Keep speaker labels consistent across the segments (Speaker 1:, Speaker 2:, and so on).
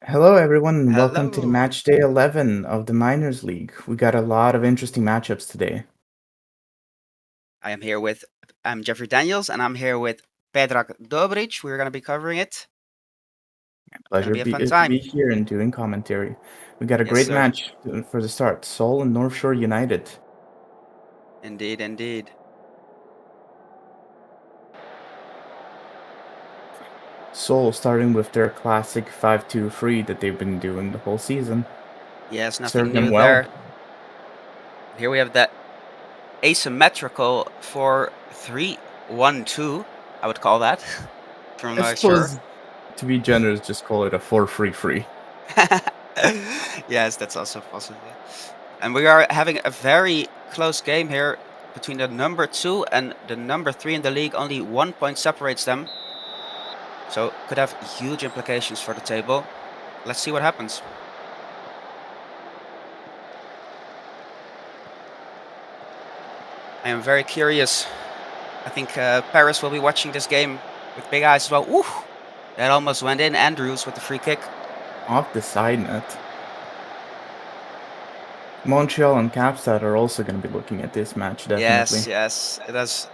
Speaker 1: Hello, everyone, and welcome to the
Speaker 2: Hello.
Speaker 1: Matchday 11 of the Miners League. We got a lot of interesting matchups today.
Speaker 2: I'm JeffDaniels, and I'm here with Predrag Dobrić. We're going to be covering it. It's going to
Speaker 1: Pleasure
Speaker 2: be a fun
Speaker 1: to
Speaker 2: time.
Speaker 1: be here and doing commentary. We got a
Speaker 2: Yes,
Speaker 1: great
Speaker 2: sir.
Speaker 1: match for the start. Seoul and North Shore United.
Speaker 2: Indeed, indeed.
Speaker 1: Seoul starting with their classic 5-2-3 that they've been doing the whole season.
Speaker 2: Yes, nothing
Speaker 1: Served them
Speaker 2: new
Speaker 1: well.
Speaker 2: there. Here we have the asymmetrical 4-3-1-2, I would call that, from
Speaker 1: I
Speaker 2: Shore.
Speaker 1: suppose, to be generous, just call it a 4-3-3.
Speaker 2: Yes, that's also possible. And we are having a very close game here between the number 2 and the number 3 in the league. Only 1 point separates them. So could have huge implications for the table. Let's see what happens. I am very curious. I think Paris will be watching this game with big eyes as well. Ooh, that almost went in. Andrews with the free kick.
Speaker 1: Off the side net. Montreal and Capstad are also going to be looking at this match, definitely.
Speaker 2: Yes, yes. It has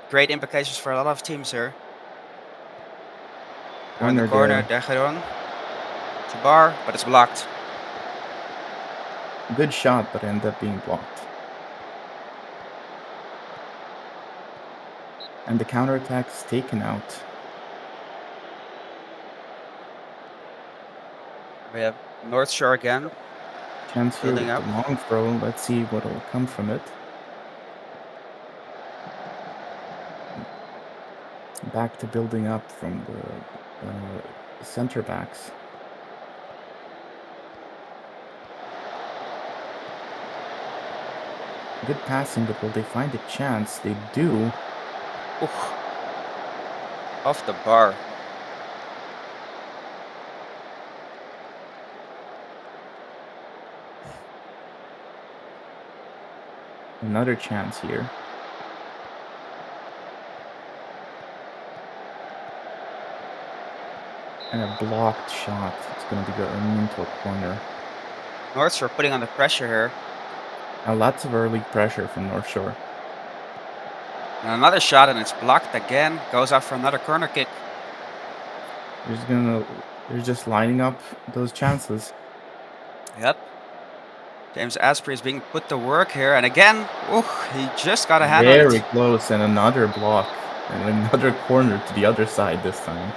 Speaker 2: great implications for a lot of teams here. Now in the
Speaker 1: Corner
Speaker 2: corner,
Speaker 1: there.
Speaker 2: Degeron. To bar, but it's blocked.
Speaker 1: Good shot, but ended up being blocked. And the counterattack is taken out.
Speaker 2: We have North Shore again,
Speaker 1: Chance here
Speaker 2: building
Speaker 1: with the
Speaker 2: up.
Speaker 1: long throw. Let's see what'll come from it. Back to building up from the center backs. Good passing, but will they find a chance? They do.
Speaker 2: Ooh, off the bar.
Speaker 1: Another chance here. And a blocked shot. It's going to be going into a corner.
Speaker 2: North Shore putting on the pressure here.
Speaker 1: Now lots of early pressure from North Shore.
Speaker 2: And another shot, and it's blocked again. Goes out for another corner kick.
Speaker 1: They're just lining up those chances.
Speaker 2: Yep. James Asprey is being put to work here, and again, ooh, he just got a hand on
Speaker 1: Very
Speaker 2: it.
Speaker 1: close, and another block. And another corner to the other side this time.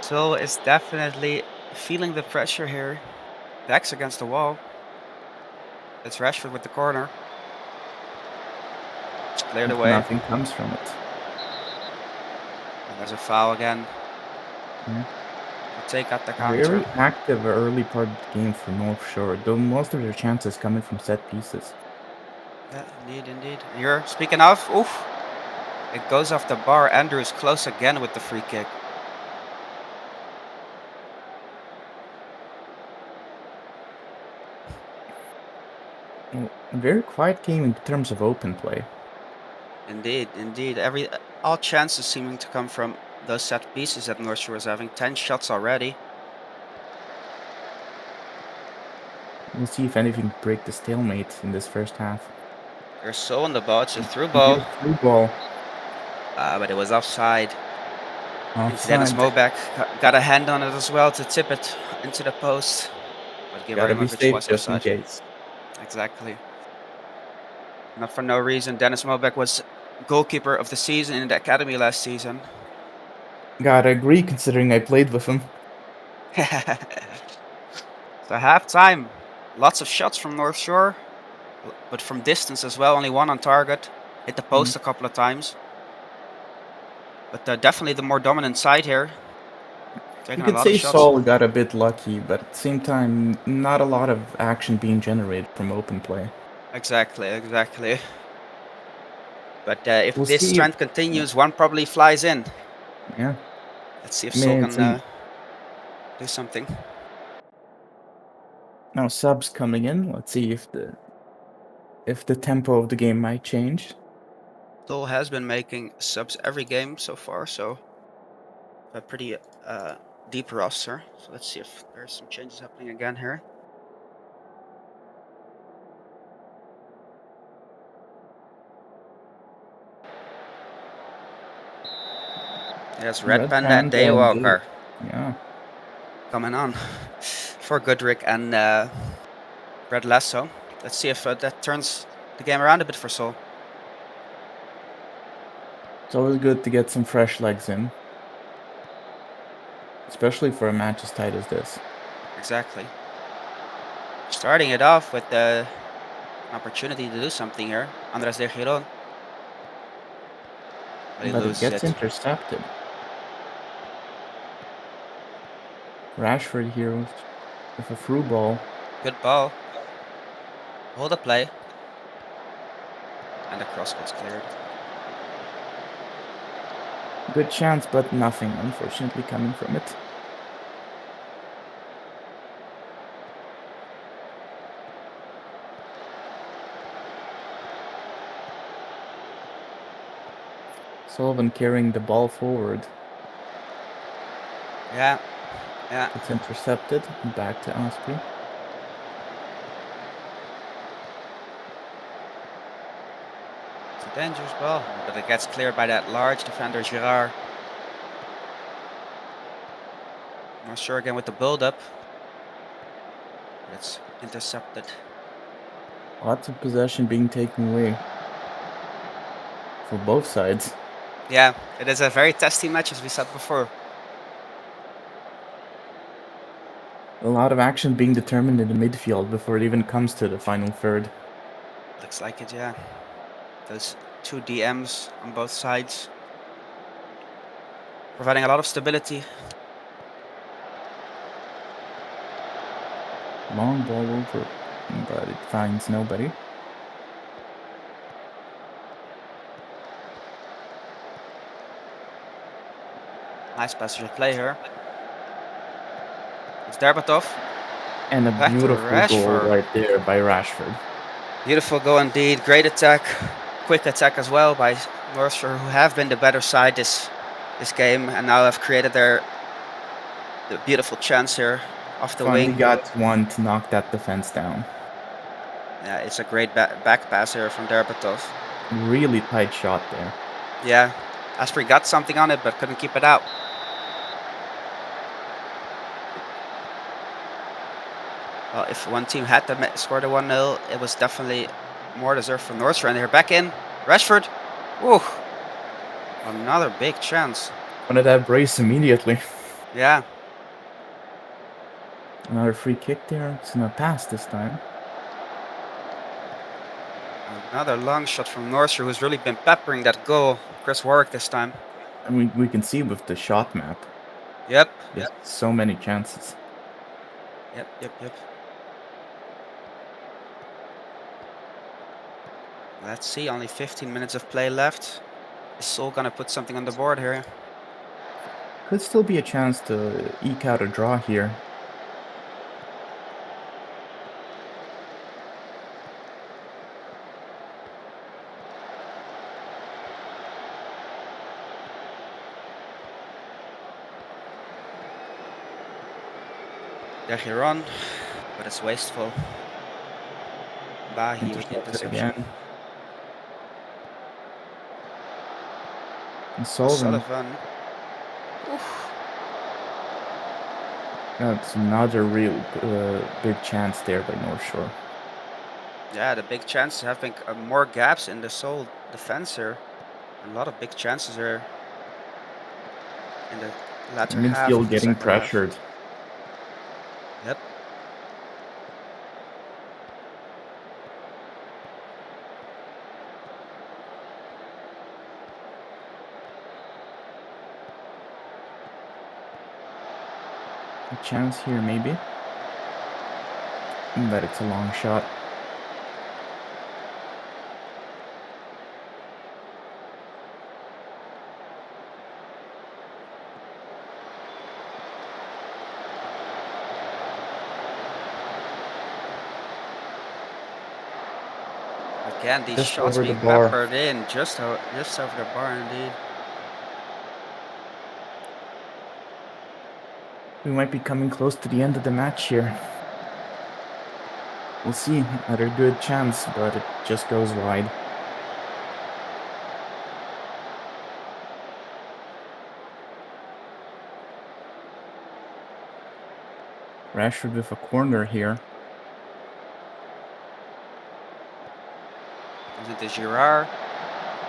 Speaker 2: So is definitely feeling the pressure here. Backs against the wall. It's Rashford with the corner. It's cleared
Speaker 1: And
Speaker 2: away.
Speaker 1: nothing comes from it.
Speaker 2: And there's a foul again.
Speaker 1: Yeah.
Speaker 2: We'll take out the counter.
Speaker 1: Very active early part of the game for North Shore, though most of their chances coming from set pieces.
Speaker 2: Yeah, indeed, indeed. Here, speaking of, oof. It goes off the bar. Andrews close again with the free kick.
Speaker 1: Well, a very quiet game in terms of open play.
Speaker 2: Indeed, indeed. All chances seeming to come from those set pieces that North Shore is having. 10 shots already.
Speaker 1: We'll see if anything can break the stalemate in this first half.
Speaker 2: They're so on the ball. It's a through
Speaker 1: We get
Speaker 2: ball.
Speaker 1: a through ball.
Speaker 2: But it was offside. I think Dennis
Speaker 1: Offside.
Speaker 2: Mobeck got a hand on it as well to tip it into the post. But
Speaker 1: Gotta be
Speaker 2: Ibrahimovic
Speaker 1: safe
Speaker 2: was
Speaker 1: just in
Speaker 2: offside.
Speaker 1: case.
Speaker 2: Exactly. Not for no reason. Dennis Mobeck was goalkeeper of the season in the academy last season.
Speaker 1: Gotta agree considering I played with him.
Speaker 2: So halftime. Lots of shots from North Shore, but from distance as well. Only one on target. Hit the
Speaker 1: Mm.
Speaker 2: post a couple of times. But definitely the more dominant side here.
Speaker 1: You
Speaker 2: Taking a
Speaker 1: could
Speaker 2: lot of
Speaker 1: say
Speaker 2: shots.
Speaker 1: Saul got a bit lucky, but at the same time, not a lot of action being generated from open play.
Speaker 2: Exactly, exactly. But if
Speaker 1: We'll
Speaker 2: this
Speaker 1: see.
Speaker 2: trend continues, one probably flies in.
Speaker 1: Yeah.
Speaker 2: Let's see if
Speaker 1: I mean,
Speaker 2: Seoul
Speaker 1: it's
Speaker 2: can
Speaker 1: an
Speaker 2: do something.
Speaker 1: now subs coming in. Let's see if the tempo of the game might change.
Speaker 2: Seoul has been making subs every game so far, so pretty deep roster. So let's see if there's some changes happening again here. Yes, Red Panda and Daywalker
Speaker 1: Yeah.
Speaker 2: coming on for Goodrick and Brad Lasso. Let's see if that turns the game around a bit for Seoul.
Speaker 1: It's always good to get some fresh legs in. Especially for a match as tight as this.
Speaker 2: Exactly. Starting it off with an opportunity to do something here. Andres de Giron. But he
Speaker 1: But it
Speaker 2: loses
Speaker 1: gets
Speaker 2: it.
Speaker 1: intercepted. Rashford here with a through ball.
Speaker 2: Good ball. Hold the play. And the cross gets cleared.
Speaker 1: Good chance, but nothing, unfortunately, coming from it. Sullivan carrying the ball forward.
Speaker 2: Yeah.
Speaker 1: It's intercepted. Back to Osprey.
Speaker 2: It's a dangerous ball, but it gets cleared by that large defender, Girard. Not sure again with the build-up. It's intercepted.
Speaker 1: Lots of possession being taken away. For both sides.
Speaker 2: Yeah, it is a very testy match, as we said before.
Speaker 1: A lot of action being determined in the midfield before it even comes to the final third.
Speaker 2: Looks like it, yeah. Those two DMs on both sides. Providing a lot of stability.
Speaker 1: Long ball over, but it finds nobody.
Speaker 2: Nice passage of play here. It's Derbatov.
Speaker 1: And a
Speaker 2: Back to
Speaker 1: beautiful goal
Speaker 2: Rashford.
Speaker 1: right there by Rashford.
Speaker 2: Beautiful goal indeed. Great attack. Quick attack as well by North Shore, who have been the better side this game and now have created the beautiful chance here off the
Speaker 1: Finally
Speaker 2: wing.
Speaker 1: got one to knock that defense down.
Speaker 2: Yeah, it's a great back pass here from Derbatov.
Speaker 1: Really tight shot there.
Speaker 2: Yeah, Asprey got something on it but couldn't keep it out. Well, if one team had to score the 1-0, it was definitely more deserved for North Shore. And they're back in. Rashford. Woo! Another big chance.
Speaker 1: Wanted that brace immediately.
Speaker 2: Yeah.
Speaker 1: Another free kick there. It's gonna pass this time.
Speaker 2: Another long shot from North Shore, who's really been peppering that goal. Chris Warwick this time.
Speaker 1: And we can see with the shot map.
Speaker 2: Yep.
Speaker 1: There's so many chances.
Speaker 2: Yep. Let's see, only 15 minutes of play left. Is Seoul gonna put something on the board here?
Speaker 1: Could still be a chance to eke out a draw here.
Speaker 2: Dejiron, but it's wasteful. Bahi with the
Speaker 1: Intercepted
Speaker 2: interception.
Speaker 1: again. And Sullivan. That's another real big chance there by North Shore.
Speaker 2: Yeah, the big chances having more gaps in the Seoul defense here. A lot of big chances here in the latter half
Speaker 1: Midfield
Speaker 2: of the
Speaker 1: getting
Speaker 2: second half.
Speaker 1: pressured.
Speaker 2: Yep.
Speaker 1: A chance here maybe. But it's a long shot.
Speaker 2: Again, these
Speaker 1: Just
Speaker 2: shots
Speaker 1: over the
Speaker 2: being
Speaker 1: bar.
Speaker 2: peppered in, just over the bar indeed.
Speaker 1: We might be coming close to the end of the match here. We'll see. Another good chance, but it just goes wide. Rashford with a corner here.
Speaker 2: Comes into Girard.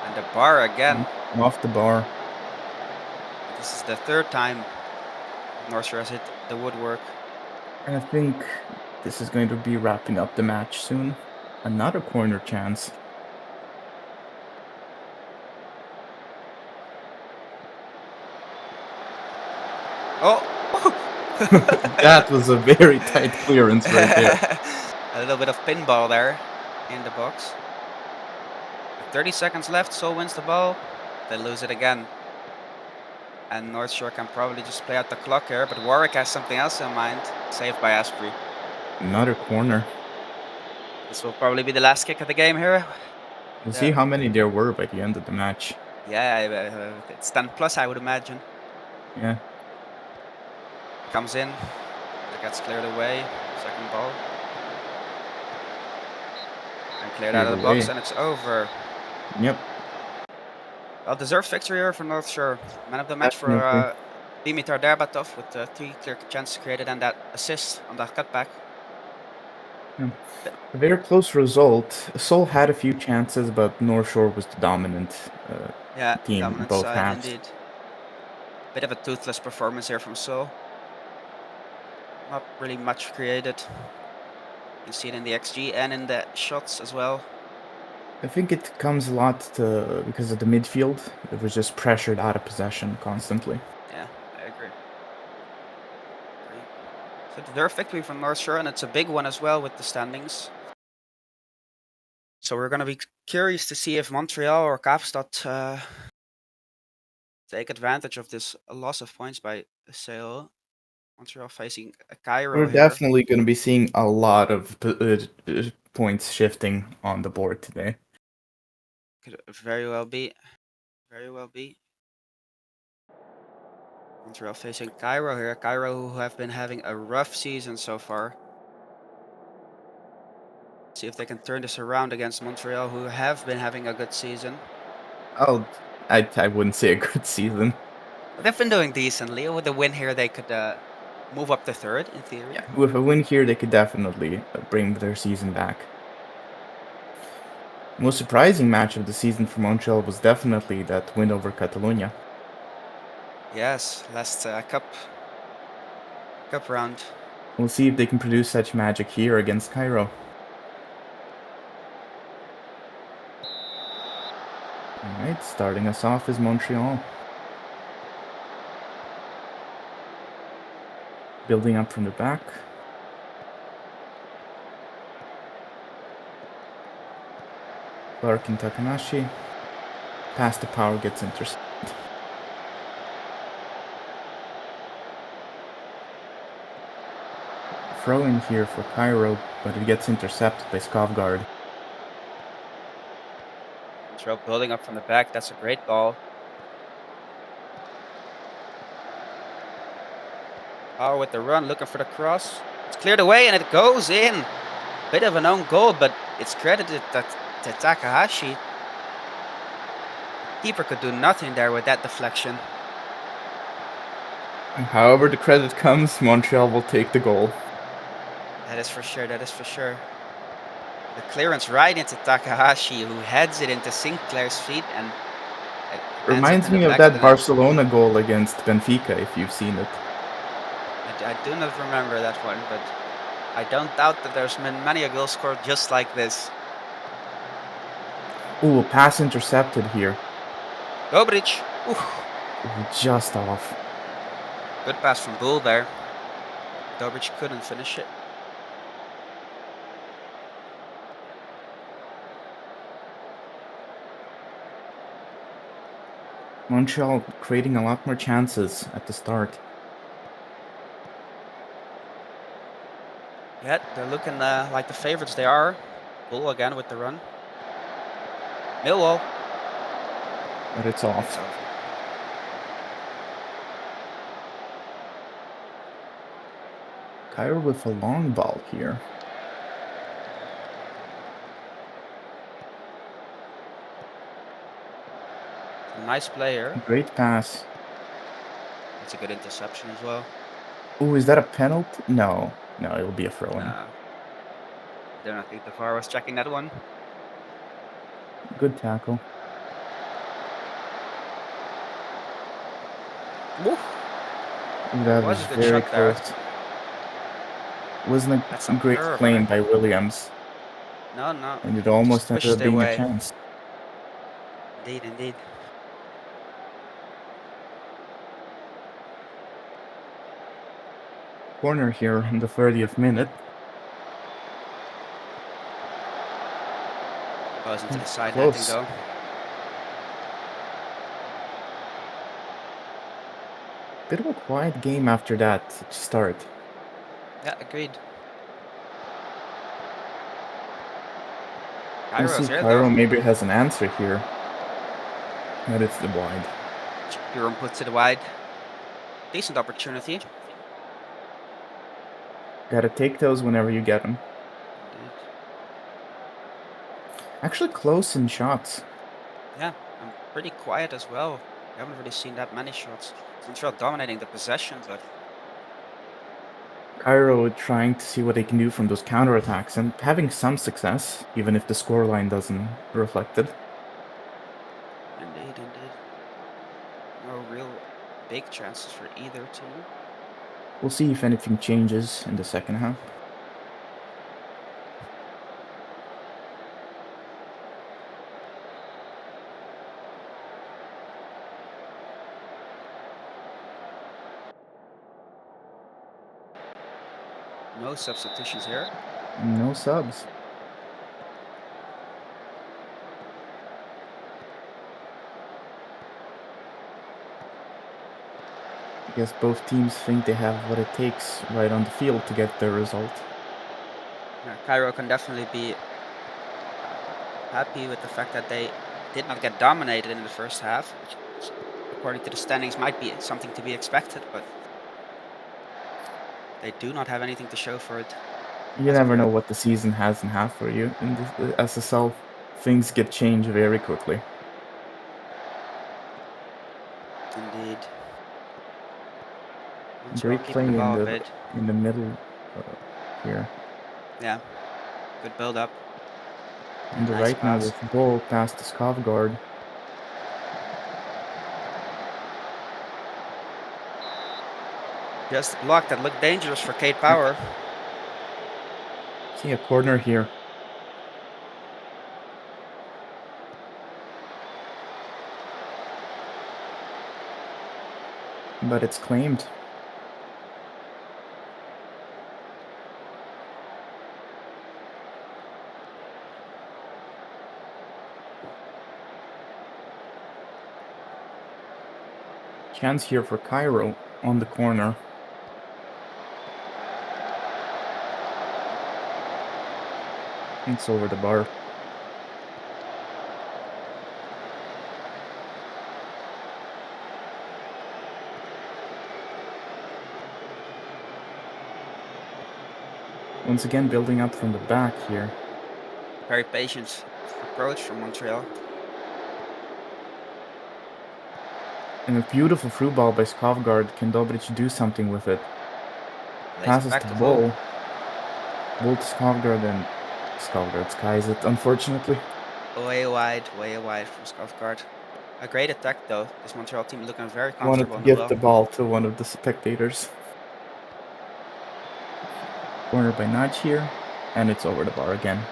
Speaker 2: And the bar again.
Speaker 1: Off the bar.
Speaker 2: This is the third time North Shore has hit the woodwork.
Speaker 1: And I think this is going to be wrapping up the match soon. Another corner chance.
Speaker 2: Oh!
Speaker 1: That was a very tight clearance right there.
Speaker 2: A little bit of pinball there in the box. 30 seconds left, Seoul wins the ball. They lose it again. And North Shore can probably just play out the clock here, but Warwick has something else in mind. Saved by Asprey.
Speaker 1: Another corner.
Speaker 2: This will probably be the last kick of the game here.
Speaker 1: We'll see how many there were by the end of the match.
Speaker 2: Yeah, it's 10 plus, I would imagine.
Speaker 1: Yeah.
Speaker 2: Comes in. It gets cleared away. Second ball. And cleared out of the box, and it's over.
Speaker 1: Yep.
Speaker 2: Well, deserved victory here for North Shore. Man of the match for Dimitar Derbatov with 3 clear chances created and that assist on that cutback.
Speaker 1: Yeah. A very close result. Seoul had a few chances, but North Shore was the dominant team in
Speaker 2: Dominant
Speaker 1: both
Speaker 2: side
Speaker 1: halves.
Speaker 2: indeed. Bit of a toothless performance here from Seoul. Not really much created. You can see it in the XG and in the shots as well.
Speaker 1: I think it comes a lot because of the midfield. It was just pressured out of possession constantly.
Speaker 2: Yeah, I agree. So their victory from North Shore, and it's a big one as well with the standings. So we're going to be curious to see if Montreal or Kaapstad take advantage of this loss of points by Seoul. Montreal facing Cairo
Speaker 1: We're
Speaker 2: here.
Speaker 1: definitely going to be seeing a lot of points shifting on the board today.
Speaker 2: Could very well be. Very well be. Montreal facing Cairo here. Cairo who have been having a rough season so far. See if they can turn this around against Montreal who have been having a good season.
Speaker 1: I wouldn't say a good season.
Speaker 2: But they've been doing decently. With the win here, they could move up to third in theory.
Speaker 1: Yeah, with a win here, they could definitely bring their season back. Most surprising match of the season for Montreal was definitely that win over Catalonia.
Speaker 2: Yes, last cup round.
Speaker 1: We'll see if they can produce such magic here against Cairo. Alright, starting us off is Montreal. Building up from the back. Clark and Takanashi. Pass to Power gets intercepted. Throw in here for Cairo, but it gets intercepted by Skovgard.
Speaker 2: Montreal building up from the back. That's a great ball. Power with the run, looking for the cross. It's cleared away and it goes in. Bit of an own goal, but it's credited to Takahashi. Keeper could do nothing there with that deflection.
Speaker 1: However the credit comes, Montreal will take the goal.
Speaker 2: That is for sure, that is for sure. The clearance right into Takahashi, who heads it into Sinclair's feet and
Speaker 1: Reminds me of that Barcelona goal against Benfica, if you've seen it.
Speaker 2: I do not remember that one, but I don't doubt that there's been many a goal scored just like this.
Speaker 1: Ooh, pass intercepted here.
Speaker 2: Dobrić.
Speaker 1: Just off.
Speaker 2: Good pass from Bull there. Dobrić couldn't finish it.
Speaker 1: Montreal creating a lot more chances at the start.
Speaker 2: Yeah, they're looking like the favorites they are. Bull again with the run. Millwall.
Speaker 1: But it's off.
Speaker 2: It's over.
Speaker 1: Cairo with a long ball here.
Speaker 2: Nice player.
Speaker 1: Great pass.
Speaker 2: That's a good interception as well.
Speaker 1: Oh, is that a penalty? No. No, it will be a throw-in.
Speaker 2: No. I don't think the VAR was checking that one.
Speaker 1: Good tackle.
Speaker 2: Woo.
Speaker 1: That
Speaker 2: Was
Speaker 1: was
Speaker 2: a good
Speaker 1: very
Speaker 2: shot there.
Speaker 1: close. Wasn't
Speaker 2: That's
Speaker 1: a
Speaker 2: some
Speaker 1: great
Speaker 2: curve on
Speaker 1: claim
Speaker 2: it.
Speaker 1: by Williams,
Speaker 2: No, no.
Speaker 1: and it
Speaker 2: Just
Speaker 1: almost ended
Speaker 2: pushed
Speaker 1: up
Speaker 2: their
Speaker 1: being a
Speaker 2: way.
Speaker 1: chance.
Speaker 2: Indeed, indeed.
Speaker 1: Corner here in the 30th minute.
Speaker 2: Goes into the side netting
Speaker 1: Close.
Speaker 2: though.
Speaker 1: Bit of a quiet game after that start.
Speaker 2: Yeah, agreed.
Speaker 1: We'll
Speaker 2: Cairo's
Speaker 1: see.
Speaker 2: here though.
Speaker 1: Cairo maybe has an answer here. But it's the wide.
Speaker 2: Jerome puts it wide. Decent opportunity.
Speaker 1: Gotta take those whenever you get them.
Speaker 2: Indeed.
Speaker 1: Actually close in shots.
Speaker 2: Yeah, and pretty quiet as well. We haven't really seen that many shots. Montreal dominating the possession, but
Speaker 1: Cairo trying to see what they can do from those counterattacks and having some success, even if the scoreline doesn't reflect it.
Speaker 2: indeed, indeed. No real big chances for either team.
Speaker 1: We'll see if anything changes in the second half.
Speaker 2: No substitutions here.
Speaker 1: No subs. I guess both teams think they have what it takes right on the field to get their result.
Speaker 2: Yeah, Cairo can definitely be happy with the fact that they did not get dominated in the first half, which according to the standings might be something to be expected, but they do not have anything to show for it.
Speaker 1: You
Speaker 2: As of
Speaker 1: never
Speaker 2: yet.
Speaker 1: know what the season has in half for you. In the SSL, things get changed very quickly.
Speaker 2: Indeed. Montreal
Speaker 1: Great play
Speaker 2: keeping the ball a bit.
Speaker 1: in the middle here.
Speaker 2: Yeah, good build up.
Speaker 1: On the
Speaker 2: Nice
Speaker 1: right now
Speaker 2: pass.
Speaker 1: with the ball past the Skavgard.
Speaker 2: Just block that looked dangerous for Kate Power.
Speaker 1: See a corner here. But it's claimed. Chance here for Cairo on the corner. It's over the bar. Once again, building up from the back here.
Speaker 2: Very patient approach from Montreal.
Speaker 1: And a beautiful through ball by Skavgard. Can Dobrić do something with it?
Speaker 2: Plays it
Speaker 1: Passes
Speaker 2: back
Speaker 1: to
Speaker 2: to
Speaker 1: Bull.
Speaker 2: Bull.
Speaker 1: Bull to Skavgard and Skavgard skies it, unfortunately.
Speaker 2: Way wide from Skafgard. A great attack though. This Montreal team looking very
Speaker 1: Wanted
Speaker 2: comfortable
Speaker 1: to
Speaker 2: in the
Speaker 1: give
Speaker 2: well.
Speaker 1: the ball to one of the spectators. Corner by Nudge here. And it's over the bar again.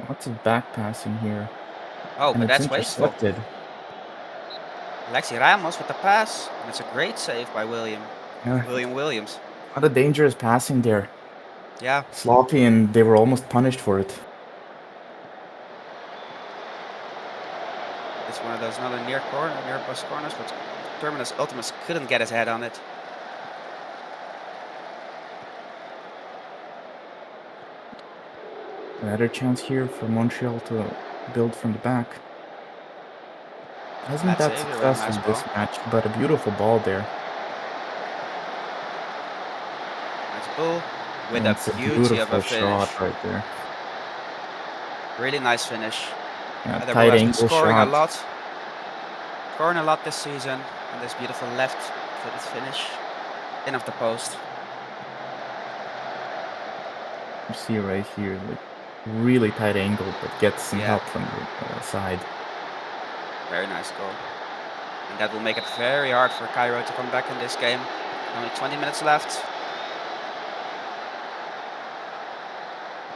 Speaker 1: Lots of back passing here.
Speaker 2: Oh,
Speaker 1: And
Speaker 2: but
Speaker 1: it's
Speaker 2: that's wasteful.
Speaker 1: intercepted.
Speaker 2: Alexi Ramos with the pass. And it's a great save by Williams.
Speaker 1: A lot of dangerous passing there.
Speaker 2: Yeah.
Speaker 1: Sloppy, and they were almost punished for it.
Speaker 2: It's one of those another near post corners, but Terminus Ultimus couldn't get his head on it.
Speaker 1: Another chance here for Montreal to build from the back. Hasn't
Speaker 2: Bad
Speaker 1: that
Speaker 2: save here,
Speaker 1: successful
Speaker 2: nice
Speaker 1: this
Speaker 2: ball.
Speaker 1: match, but a beautiful ball there.
Speaker 2: Nice ball with
Speaker 1: And
Speaker 2: a
Speaker 1: it's a
Speaker 2: beauty of a
Speaker 1: beautiful
Speaker 2: finish.
Speaker 1: shot right there.
Speaker 2: Really nice finish.
Speaker 1: Yeah,
Speaker 2: Their ball
Speaker 1: tight
Speaker 2: has been
Speaker 1: angle
Speaker 2: scoring a
Speaker 1: shot.
Speaker 2: lot. Scoring a lot this season. And this beautiful left-footed finish. In of the post.
Speaker 1: You see right here, like really tight angle, but gets some
Speaker 2: Yeah.
Speaker 1: help from the side.
Speaker 2: Very nice goal. And that will make it very hard for Cairo to come back in this game. Only 20 minutes left.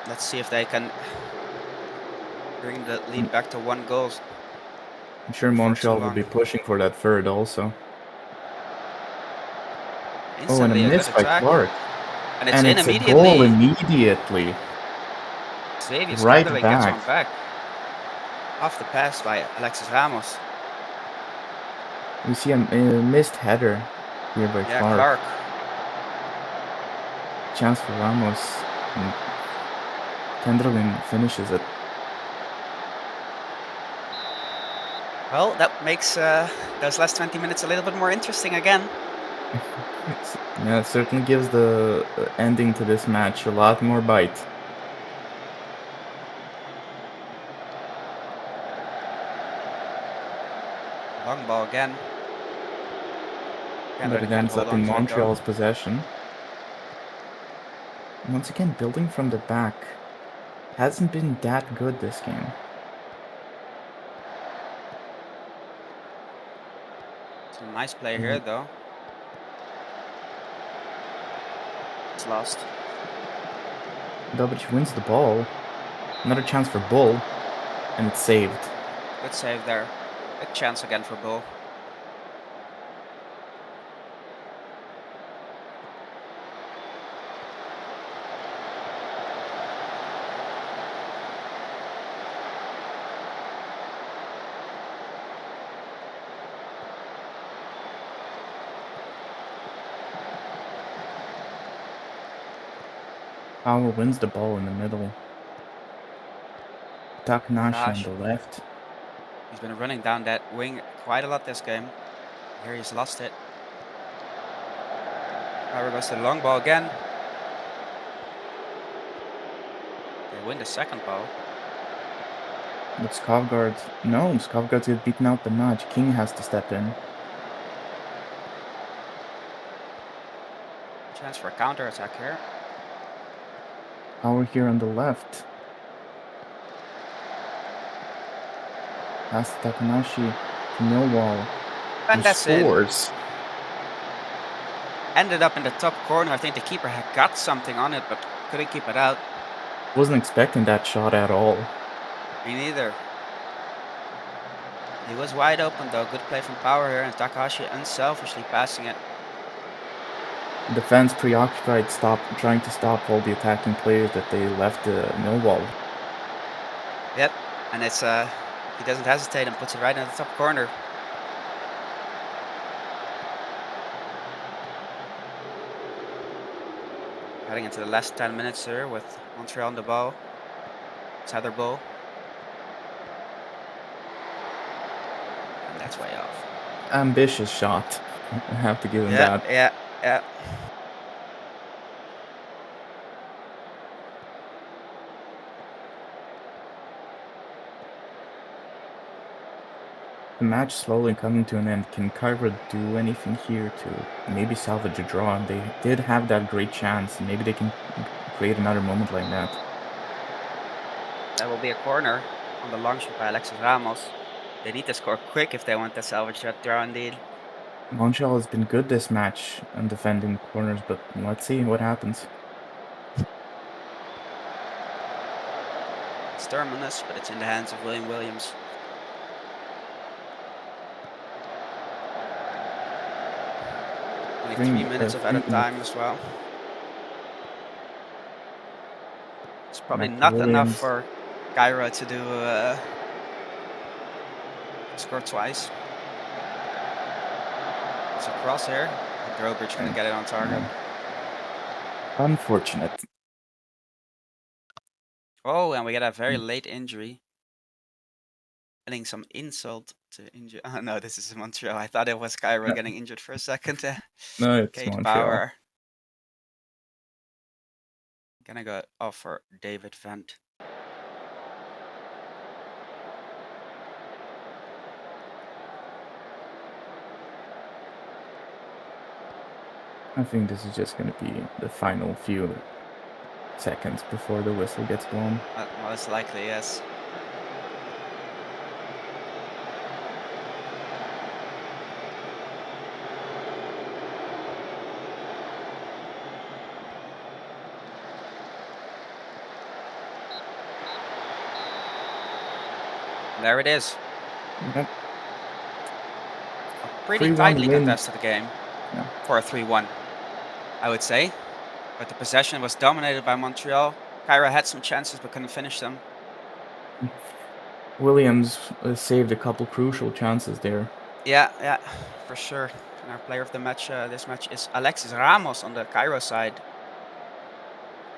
Speaker 2: Let's see if they can bring the lead back to 1 goal.
Speaker 1: I'm sure
Speaker 2: For too
Speaker 1: Montreal will
Speaker 2: long.
Speaker 1: be pushing for that third also. Oh, and a
Speaker 2: Instantly a good
Speaker 1: miss by
Speaker 2: attack.
Speaker 1: Clark.
Speaker 2: And it's
Speaker 1: And
Speaker 2: in
Speaker 1: it's a goal
Speaker 2: immediately.
Speaker 1: immediately.
Speaker 2: Xavier
Speaker 1: Right
Speaker 2: Scandale gets
Speaker 1: back.
Speaker 2: one back. Off the pass by Alexis Ramos.
Speaker 1: We see a missed header here by
Speaker 2: Yeah,
Speaker 1: Clark.
Speaker 2: Clark.
Speaker 1: Chance for Ramos. And Kendrillin finishes it.
Speaker 2: Well, that makes those last 20 minutes a little bit more interesting again.
Speaker 1: Yeah, it certainly gives the ending to this match a lot more bite.
Speaker 2: Long ball again.
Speaker 1: But
Speaker 2: Kendrick
Speaker 1: it
Speaker 2: can't
Speaker 1: ends
Speaker 2: hold
Speaker 1: up
Speaker 2: on
Speaker 1: in
Speaker 2: to it though.
Speaker 1: Montreal's possession. Once again, building from the back hasn't been that good this game.
Speaker 2: Some nice play here
Speaker 1: And
Speaker 2: though. It's lost.
Speaker 1: Dobrić wins the ball. Another chance for Bull, and it's saved.
Speaker 2: Good save there. Big chance again for Bull.
Speaker 1: Power wins the ball in the middle. Takanashi on
Speaker 2: Gosh,
Speaker 1: the left.
Speaker 2: he's been running down that wing quite a lot this game. Here he's lost it. Power goes to the long ball again. They win the second ball.
Speaker 1: But Skavgard, no, Skavgard's get beaten out the notch. King has to step in.
Speaker 2: Chance for a counter attack here.
Speaker 1: Power here on the left. Pass to Takanashi to Millwall, who
Speaker 2: And that's in.
Speaker 1: scores.
Speaker 2: Ended up in the top corner. I think the keeper had got something on it, but couldn't keep it out.
Speaker 1: Wasn't expecting that shot at all.
Speaker 2: Me neither. He was wide open though. Good play from Power here, and Takahashi unselfishly passing it.
Speaker 1: Defense preoccupied, trying to stop all the attacking players that they left Millwall.
Speaker 2: Yep, and it's he doesn't hesitate and puts it right in the top corner. Heading into the last 10 minutes here with Montreal on the ball. It's Heather Bull. And that's way off.
Speaker 1: Ambitious shot. I have to give him
Speaker 2: Yeah,
Speaker 1: that.
Speaker 2: yeah, yeah.
Speaker 1: The match slowly coming to an end. Can Kyra do anything here to maybe salvage a draw? They did have that great chance. Maybe they can create another moment like that.
Speaker 2: That will be a corner on the long shot by Alexis Ramos. They need to score quick if they want to salvage that draw indeed.
Speaker 1: Montreal has been good this match on defending corners, but let's see what happens.
Speaker 2: It's terminus, but it's in the hands of William Williams. Only 3 minutes of added
Speaker 1: 3 minutes.
Speaker 2: time as well. It's probably
Speaker 1: Back to
Speaker 2: not enough
Speaker 1: Williams.
Speaker 2: for Kyra to do score twice. It's a cross here. Dobrić couldn't get it on target.
Speaker 1: Unfortunate.
Speaker 2: Oh, and we get a very late injury. Adding some insult to injury. Oh no, this is Montreal. I thought it was Cairo
Speaker 1: No,
Speaker 2: getting injured for a second.
Speaker 1: no, it's
Speaker 2: Kate
Speaker 1: Montreal.
Speaker 2: Bauer. Gonna go off for David Vent.
Speaker 1: I think this is just going to be the final few seconds before the whistle gets blown.
Speaker 2: Most likely, yes. There it is.
Speaker 1: Yep.
Speaker 2: A pretty
Speaker 1: 3-1
Speaker 2: tightly
Speaker 1: win.
Speaker 2: contested game
Speaker 1: Yeah.
Speaker 2: for a 3-1, I would say. But the possession was dominated by Montreal. Cairo had some chances but couldn't finish them.
Speaker 1: Williams saved a couple crucial chances there.
Speaker 2: Yeah, for sure. And our player of the match this match is Alexis Ramos on the Cairo side.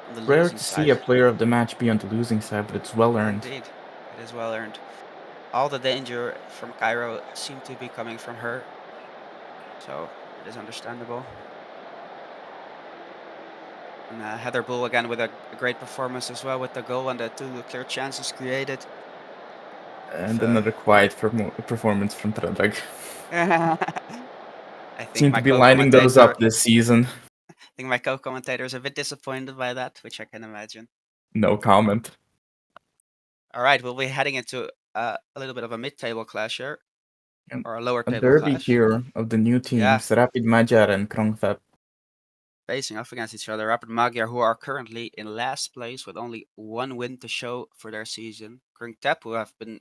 Speaker 2: On the
Speaker 1: Rare
Speaker 2: losing
Speaker 1: to see
Speaker 2: side.
Speaker 1: a player of the match be on the losing side, but it's well earned.
Speaker 2: Indeed. It is well earned. All the danger from Cairo seemed to be coming from her. So it is understandable. And Heather Bull again with a great performance as well with the goal and the 2 clear chances created.
Speaker 1: And another quiet performance from Predrag.
Speaker 2: I think
Speaker 1: Seem to
Speaker 2: my
Speaker 1: be lining those up
Speaker 2: co-commentator
Speaker 1: this season.
Speaker 2: I think my co-commentator is a bit disappointed by that, which I can imagine.
Speaker 1: No comment.
Speaker 2: All right, we'll be heading into a little bit of a mid-table clash here,
Speaker 1: And
Speaker 2: or a lower
Speaker 1: a
Speaker 2: table
Speaker 1: derby
Speaker 2: clash.
Speaker 1: here of the new
Speaker 2: Yeah,
Speaker 1: teams, Rapid Magyar and Krongfep.
Speaker 2: facing off against each other. Rapid Magyar, who are currently in last place with only 1 win to show for their season. Krungtep, who have been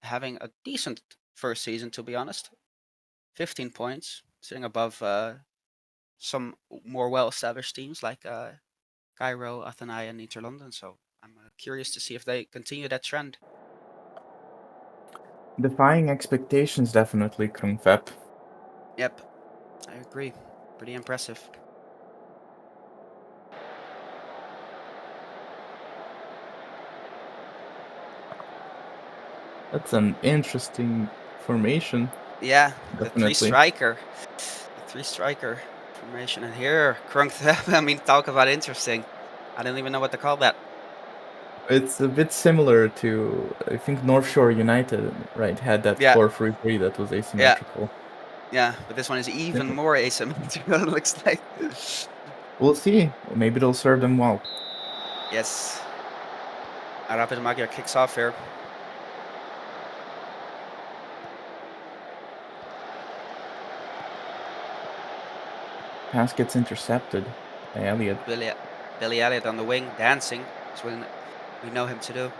Speaker 2: having a decent first season, to be honest. 15 points, sitting above some more well-established teams like Cairo, Athenai, and Inter London. So I'm curious to see if they continue that trend.
Speaker 1: Defying expectations, definitely, Krongfep.
Speaker 2: Yep, I agree. Pretty impressive.
Speaker 1: That's an interesting formation,
Speaker 2: Yeah, the three
Speaker 1: definitely.
Speaker 2: striker, the 3 striker formation. And here, Krunk. I mean, talk about interesting. I don't even know what to call that.
Speaker 1: It's a bit similar to, I think, North Shore United, right, had that
Speaker 2: Yeah,
Speaker 1: 4-3-3 that was
Speaker 2: yeah,
Speaker 1: asymmetrical.
Speaker 2: yeah. But this one is even
Speaker 1: Sim-
Speaker 2: more asymmetrical. It looks like.
Speaker 1: We'll see. Maybe it'll serve them well.
Speaker 2: Yes. Rapid Magyar kicks off here.
Speaker 1: Pass gets intercepted by Elliott.
Speaker 2: Billy Elliott on the wing, dancing. That's what we know him to do.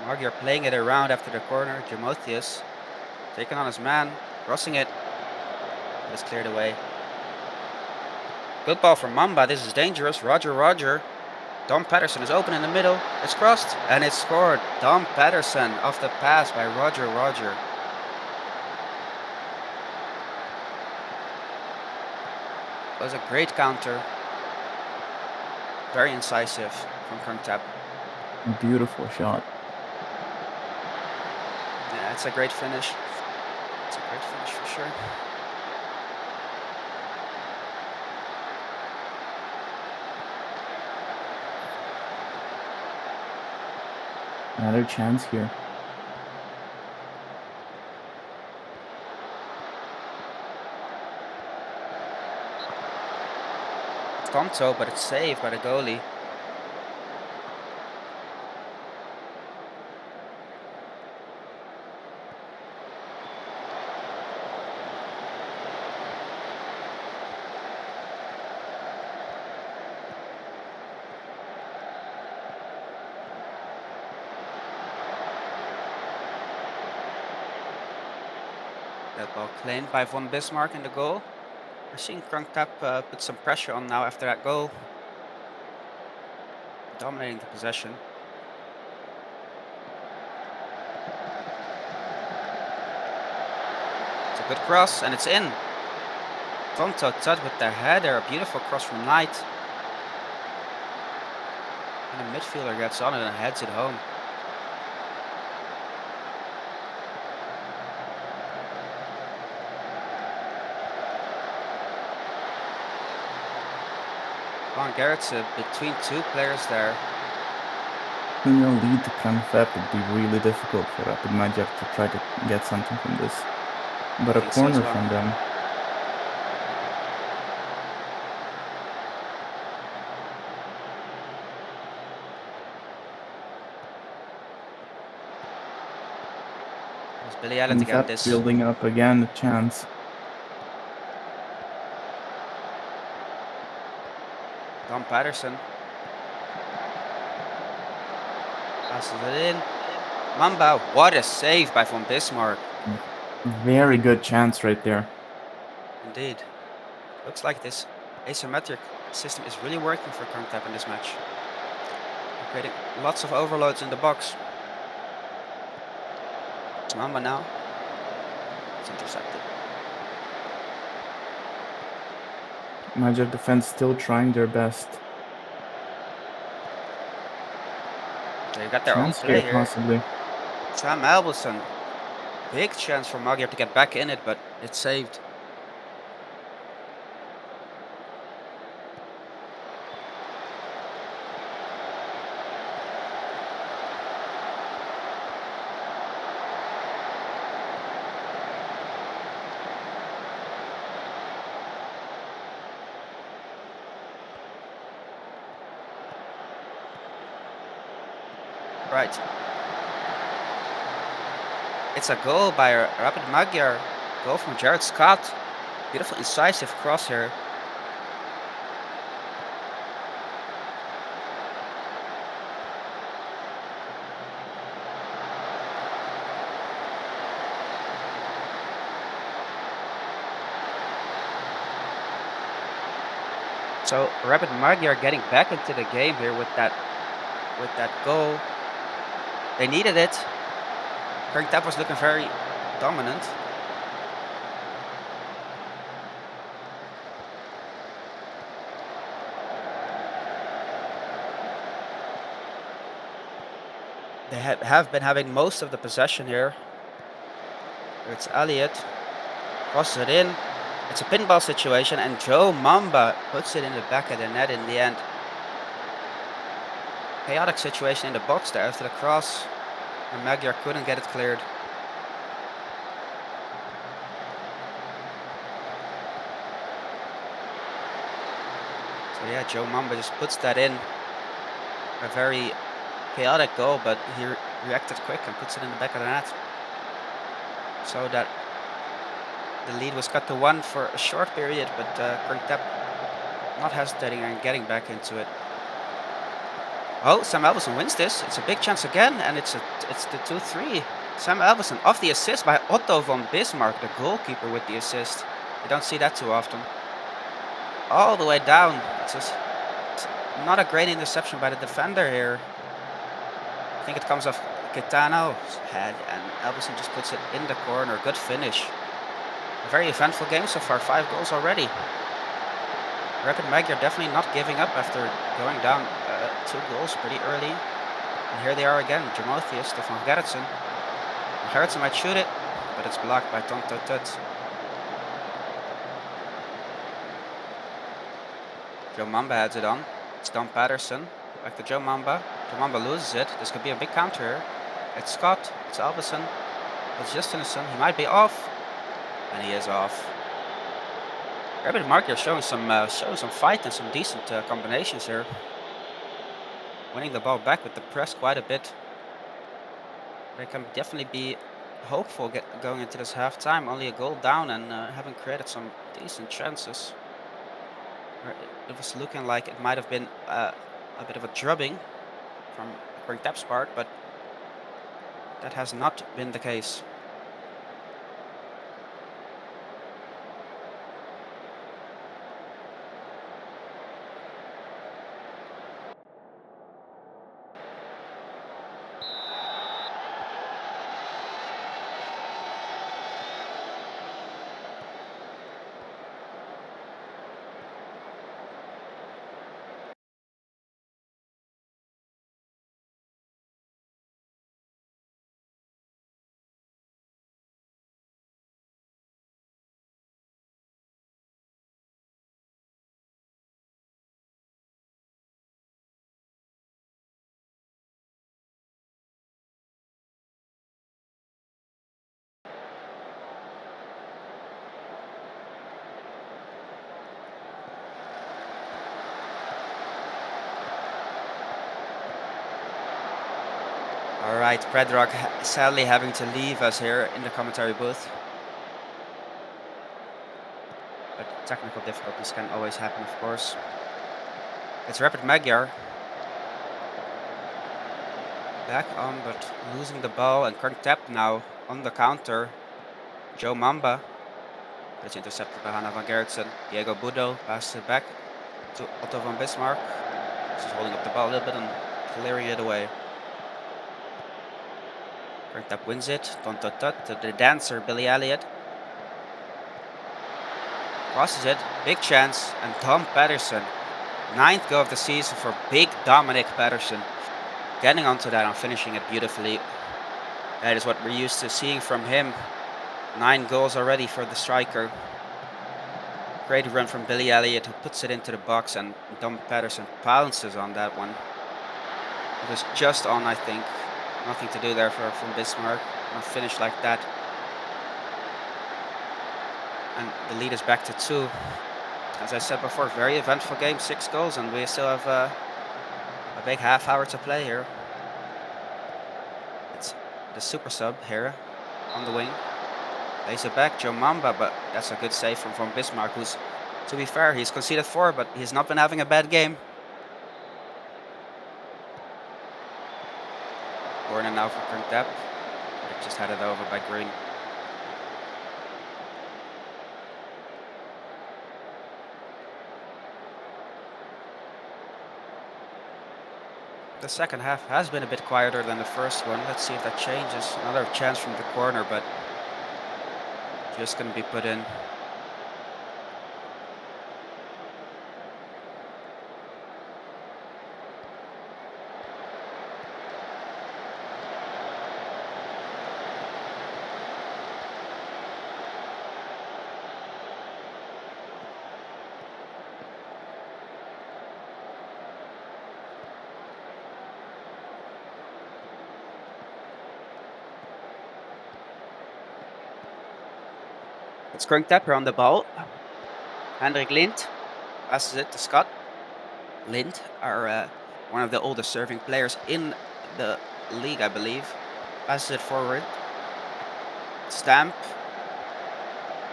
Speaker 2: Magyar playing it around after the corner. Jamotius taking on his man, crossing it. But it's cleared away. Good ball from Mamba. This is dangerous. Roger. Dom Patterson is open in the middle. It's crossed and it's scored. Dom Patterson off the pass by Roger. It was a great counter. Very incisive from Krungtap.
Speaker 1: Beautiful shot.
Speaker 2: Yeah, it's a great finish. It's a great finish for sure.
Speaker 1: Another chance here.
Speaker 2: Tonto, but it's saved by the goalie. That ball claimed by Von Bismarck in the goal. We're seeing Krungtap put some pressure on now after that goal. dominating the possession. It's a good cross, and it's in. Tonto Tud with the header, a beautiful cross from Knight. And the midfielder gets on it and heads it home. Van Gert's between two players there.
Speaker 1: When you'll lead to Kranfep, it'd be really difficult for Rapid Magyar to try to get something from this. But a
Speaker 2: think so as
Speaker 1: corner
Speaker 2: well.
Speaker 1: from them.
Speaker 2: It's Billy Allen to get this.
Speaker 1: Building up again, a chance.
Speaker 2: Don Patterson passes it in. Mamba, what a save by Von Bismarck.
Speaker 1: Very good chance right there.
Speaker 2: Indeed. Looks like this asymmetric system is really working for Kranjap in this match. They're creating lots of overloads in the box. It's Mamba now. It's intercepted.
Speaker 1: Magyar defense still trying their best.
Speaker 2: They got their
Speaker 1: Chance
Speaker 2: own play
Speaker 1: here,
Speaker 2: here.
Speaker 1: possibly.
Speaker 2: Sam Albelson. Big chance for Magyar to get back in it, but it's saved. Right. It's a goal by Rapid Magyar. Goal from Jared Scott. Beautiful incisive cross here. So Rapid Magyar getting back into the game here with that goal. They needed it. Kranjap was looking very dominant. They have been having most of the possession here. It's Elliott. Crosses it in. It's a pinball situation, and Joe Mamba puts it in the back of the net in the end. Chaotic situation in the box there after the cross, and Magyar couldn't get it cleared. So yeah, Joe Mamba just puts that in. A very chaotic goal, but he reacted quick and puts it in the back of the net. So that the lead was cut to 1 for a short period, but Kranjap not hesitating and getting back into it. Oh, Sam Alverson wins this. It's a big chance again, and it's the 2-3. Sam Alverson off the assist by Otto von Bismarck, the goalkeeper with the assist. You don't see that too often. All the way down. It's not a great interception by the defender here. I think it comes off Kitano's head, and Alverson just puts it in the corner. Good finish. A very eventful game so far. 5 goals already. Rapid Magyar definitely not giving up after going down 2 goals pretty early. And here they are again, Jamotheus to Van Gerritsen. Van Gerritsen might shoot it, but it's blocked by Tonto Tut. Joe Mamba heads it on. It's Don Patterson. Back to Joe Mamba. Joe Mamba loses it. This could be a big counter here. It's Scott. It's Alverson. It's Justinson. He might be off. And he is off. Rapid Magyar showing some fight and some decent combinations here. Winning the ball back with the press quite a bit. They can definitely be hopeful going into this halftime. Only a goal down and having created some decent chances. It was looking like it might have been a bit of a drubbing from Kranjap's part, but that has not been the case. All right, Predrag sadly having to leave us here in the commentary booth. But technical difficulties can always happen, of course. It's Rapid Magyar. Back on, but losing the ball, and Kurt Tap now on the counter. Joe Mamba. But it's intercepted by Hanna van Gertsen. Diego Budo passes it back to Otto van Bismarck. He's holding up the ball a little bit and clearing it away. Kurt Tap wins it. Tontotut to the dancer, Billy Elliott. Crosses it. Big chance. And Tom Patterson. 9th goal of the season for big Dominic Patterson. Getting onto that and finishing it beautifully. That is what we're used to seeing from him. 9 goals already for the striker. Great run from Billy Elliott, who puts it into the box, and Dom Patterson pounces on that one. It was just on, I think. Nothing to do there from Bismarck. Not finished like that. And the lead is back to 2. As I said before, very eventful game, 6 goals, and we still have a big half hour to play here. It's the super sub here on the wing. Lays it back, Joe Mamba, but that's a good save from Von Bismarck, who's, to be fair, he's conceded 4, but he's not been having a bad game. Corner now for Kurt Tap. Just had it over by Green. The second half has been a bit quieter than the first one. Let's see if that changes. Another chance from the corner, but just going to be put in. It's Kurt Tap on the ball. Hendrik Lind passes it to Scott. Lind are one of the oldest serving players in the league, I believe. Passes it forward. Stamp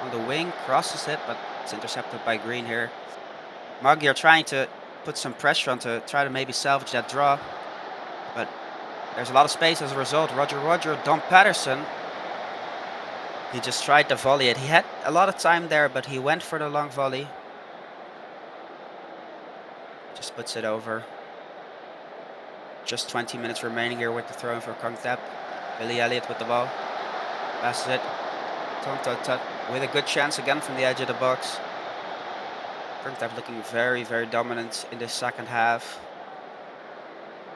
Speaker 2: on the wing, crosses it, but it's intercepted by Green here. Magyar trying to put some pressure on to try to maybe salvage that draw, but there's a lot of space as a result. Roger, Dom Patterson. He just tried to volley it. He had a lot of time there, but he went for the long volley. Just puts it over. Just 20 minutes remaining here with the throw for Kurt Tap. Billy Elliott with the ball. Passes it. Tontotut with a good chance again from the edge of the box. Kurt Tap looking very, very dominant in this second half.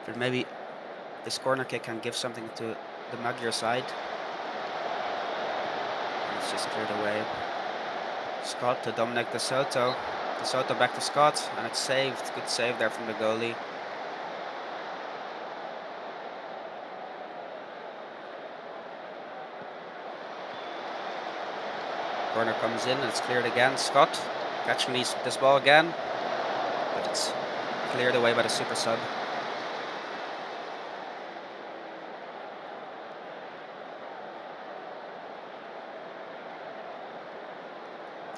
Speaker 2: But maybe this corner kick can give something to the Magyar side. It's just cleared away. Scott to Dominic De Soto. De Soto back to Scott, and it's saved. Good save there from the goalie. Corner comes in and it's cleared again. Scott catching this ball again, but it's cleared away by the super sub.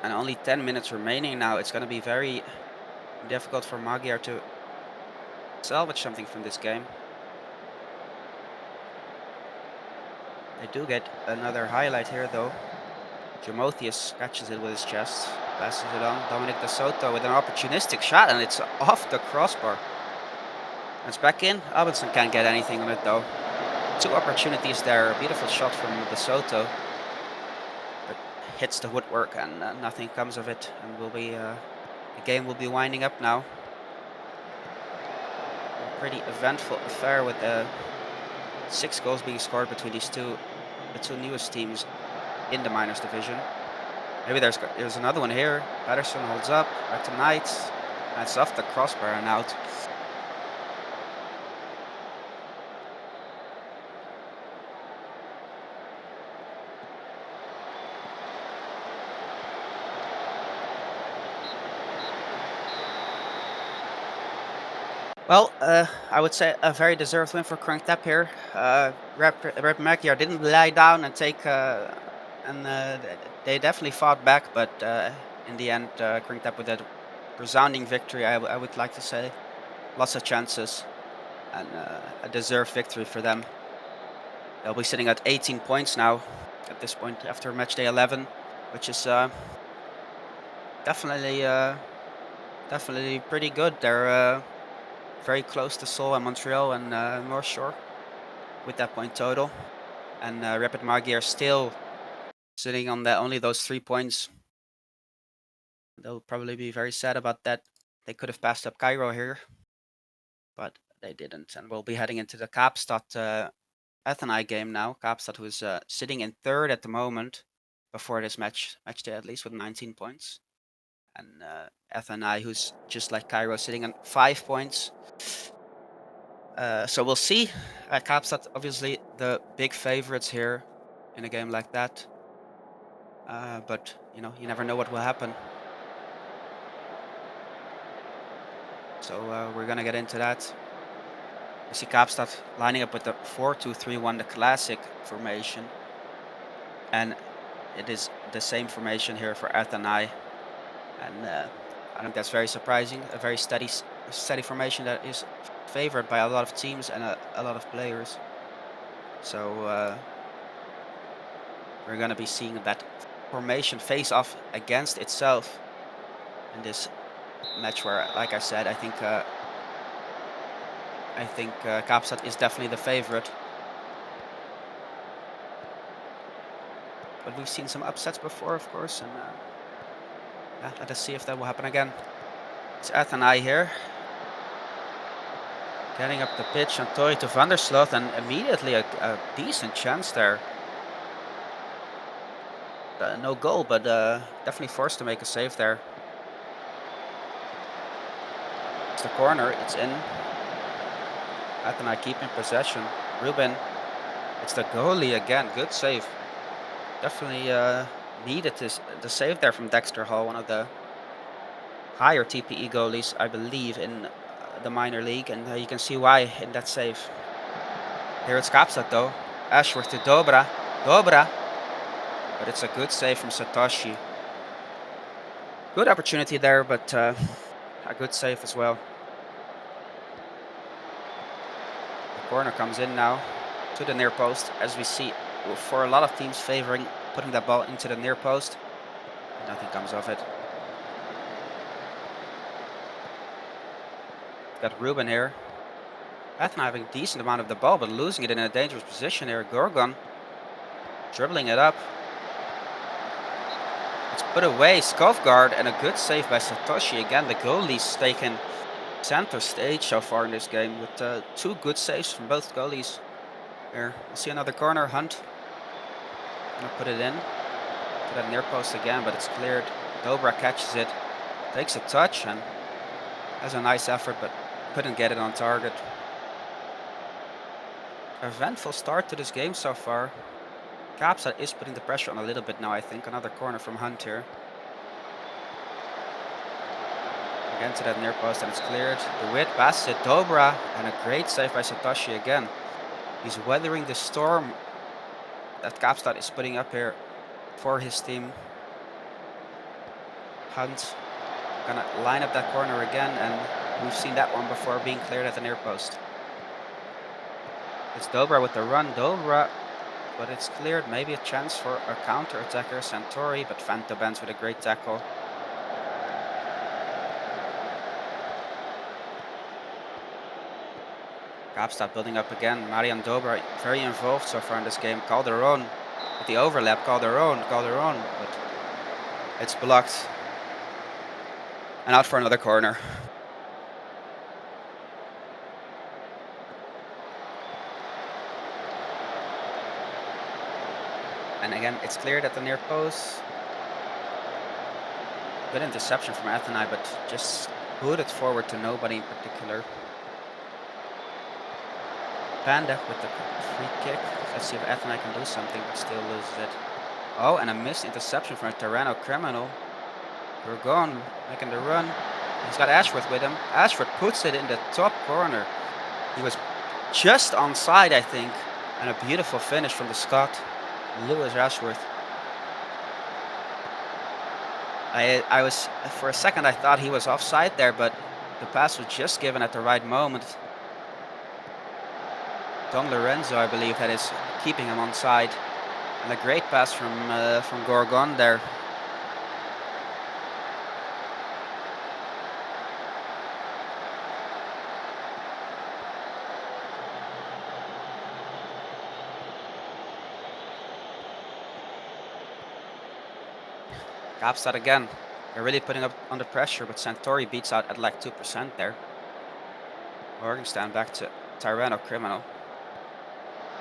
Speaker 2: And only 10 minutes remaining now. It's going to be very difficult for Magyar to salvage something from this game. They do get another highlight here though. Jamotheus catches it with his chest, passes it on. Dominic De Soto with an opportunistic shot, and it's off the crossbar. And it's back in. Albinson can't get anything on it though. 2 opportunities there. A beautiful shot from De Soto. But hits the woodwork and nothing comes of it. And the game will be winding up now. A pretty eventful affair with 6 goals being scored between the 2 newest teams in the minors division. Maybe there's another one here. Patterson holds up, back to Knight. And it's off the crossbar and out. Well, I would say a very deserved win for Cranked here. Rep Magyar didn't lie down and take, they definitely fought back, but in the end, Cranked with a resounding victory, I would like to say. Lots of chances and a deserved victory for them. They'll be sitting at 18 points now at this point after Matchday 11, which is definitely definitely pretty good. They're very close to Seoul and Montreal and North Shore with that point total. And Rapid Magyar still sitting on only those 3 points. They'll probably be very sad about that. They could have passed up Cairo here, but they didn't. And we'll be heading into the Kaapstad Athenai game now. Kaapstad, who's sitting in third at the moment before this match day at least, with 19 points. And Athenai, who's just like Cairo, sitting on 5 points. So we'll see. Kaapstad, obviously, the big favorites here in a game like that. But, you know, you never know what will happen. So we're going to get into that. We see Kaapstad lining up with the 4-2-3-1, the classic formation. And it is the same formation here for Athenai. And I think that's very surprising. A very steady formation that is favored by a lot of teams and a lot of players. So we're going to be seeing that formation face off against itself in this match where, like I said, I think Kaapstad is definitely the favorite. But we've seen some upsets before, of course, and yeah, let us see if that will happen again. It's Athenai here. Getting up the pitch on Toy to Van der Sloot, and immediately a decent chance there. No goal, but definitely forced to make a save there. It's the corner, it's in. Athenai keeping possession. Ruben, it's the goalie again, good save. Definitely needed the save there from Dexter Hall, one of the higher TPE goalies, I believe, in the minor league, and you can see why in that save. Here it's Kaapstad though. Ashworth to Dobra. But it's a good save from Satoshi. Good opportunity there, but a good save as well. The corner comes in now to the near post, as we see for a lot of teams favoring putting that ball into the near post. Nothing comes of it. Got Ruben here. Athenai having a decent amount of the ball, but losing it in a dangerous position here. Gorgon dribbling it up. It's put away. Skovgaard, and a good save by Satoshi. Again, the goalie's taken center stage so far in this game with 2 good saves from both goalies. Here, we'll see another corner. Hunt gonna put it in to that near post again, but it's cleared. Dobrić catches it, takes a touch, and has a nice effort, but couldn't get it on target. Eventful start to this game so far. Kaapstad is putting the pressure on a little bit now, I think. Another corner from Hunt here. Again to that near post, and it's cleared. DeWitt passes it. Dobrić, and a great save by Satoshi again. He's weathering the storm that Kaapstad is putting up here for his team. Hunt gonna line up that corner again, and we've seen that one before being cleared at the near post. It's Dobrić with the run. Dobrić, but it's cleared. Maybe a chance for a counter-attacker, Santori, but Fanta bends with a great tackle. Kaapstad building up again. Marian Dobrić very involved so far in this game. Calderon with the overlap. Calderon, but it's blocked. And out for another corner. And again, it's cleared at the near post. Good interception from Athenai, but just put it forward to nobody in particular. Panda with the free kick. Let's see if Athenai can do something, but still loses it. Oh, and a missed interception from a Tyranno criminal. We're gone, making the run. He's got Ashworth with him. Ashworth puts it in the top corner. He was just onside, I think. And a beautiful finish from the Scot, Lewis Ashworth. I was, for a second, I thought he was offside there, but the pass was just given at the right moment. Don Lorenzo, I believe, that is keeping him onside. And a great pass from Gorgon there. Kapstad again. They're really putting up under pressure, but Santori beats out at like 2% there. Morgenstern back to Tyranno Criminal.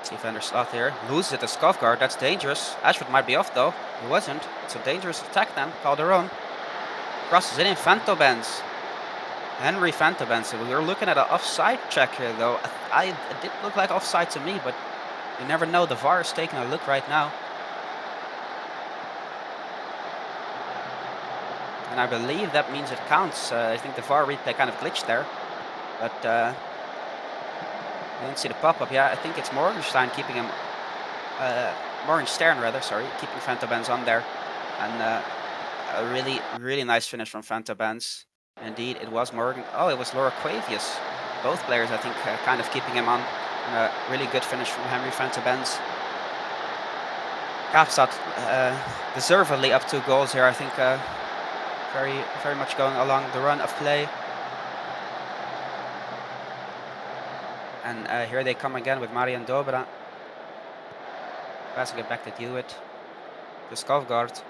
Speaker 2: Defender slot here. Loses it to Skovgaard. That's dangerous. Ashford might be off though. He wasn't. It's a dangerous attack then. Calderon. Crosses it in. Fantobens. Henry Fantobens. We were looking at an offside check here though. It did look like offside to me, but you never know. The VAR is taking a look right now. And I believe that means it counts. I think the VAR replay kind of glitched there. But I didn't see the pop-up. Yeah, I think it's Morgenstern keeping him... Morgenstern rather, sorry. Keeping Fantobens on there. And a really, really nice finish from Fantobens. Indeed, it was Morgan. Oh, it was Laura Quavius. Both players, I think, kind of keeping him on. And a really good finish from Henry Fantobens. Kaapstad deservedly up 2 goals here. I think very, very much going along the run of play. And here they come again with Marian Dobrić. Passing it back to Dewitt. To Skovgaard.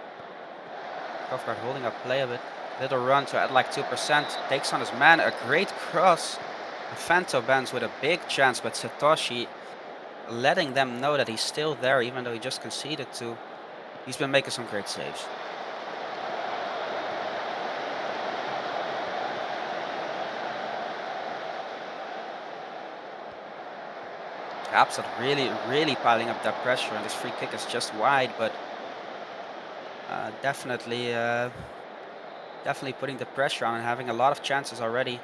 Speaker 2: Skovgaard holding up play a bit. Little run to add like 2%. Takes on his man. A great cross. Fantobens with a big chance, but Satoshi letting them know that he's still there, even though he just conceded 2. He's been making some great saves. Kaapstad really, really piling up that pressure, and this free kick is just wide, but definitely putting the pressure on and having a lot of chances already.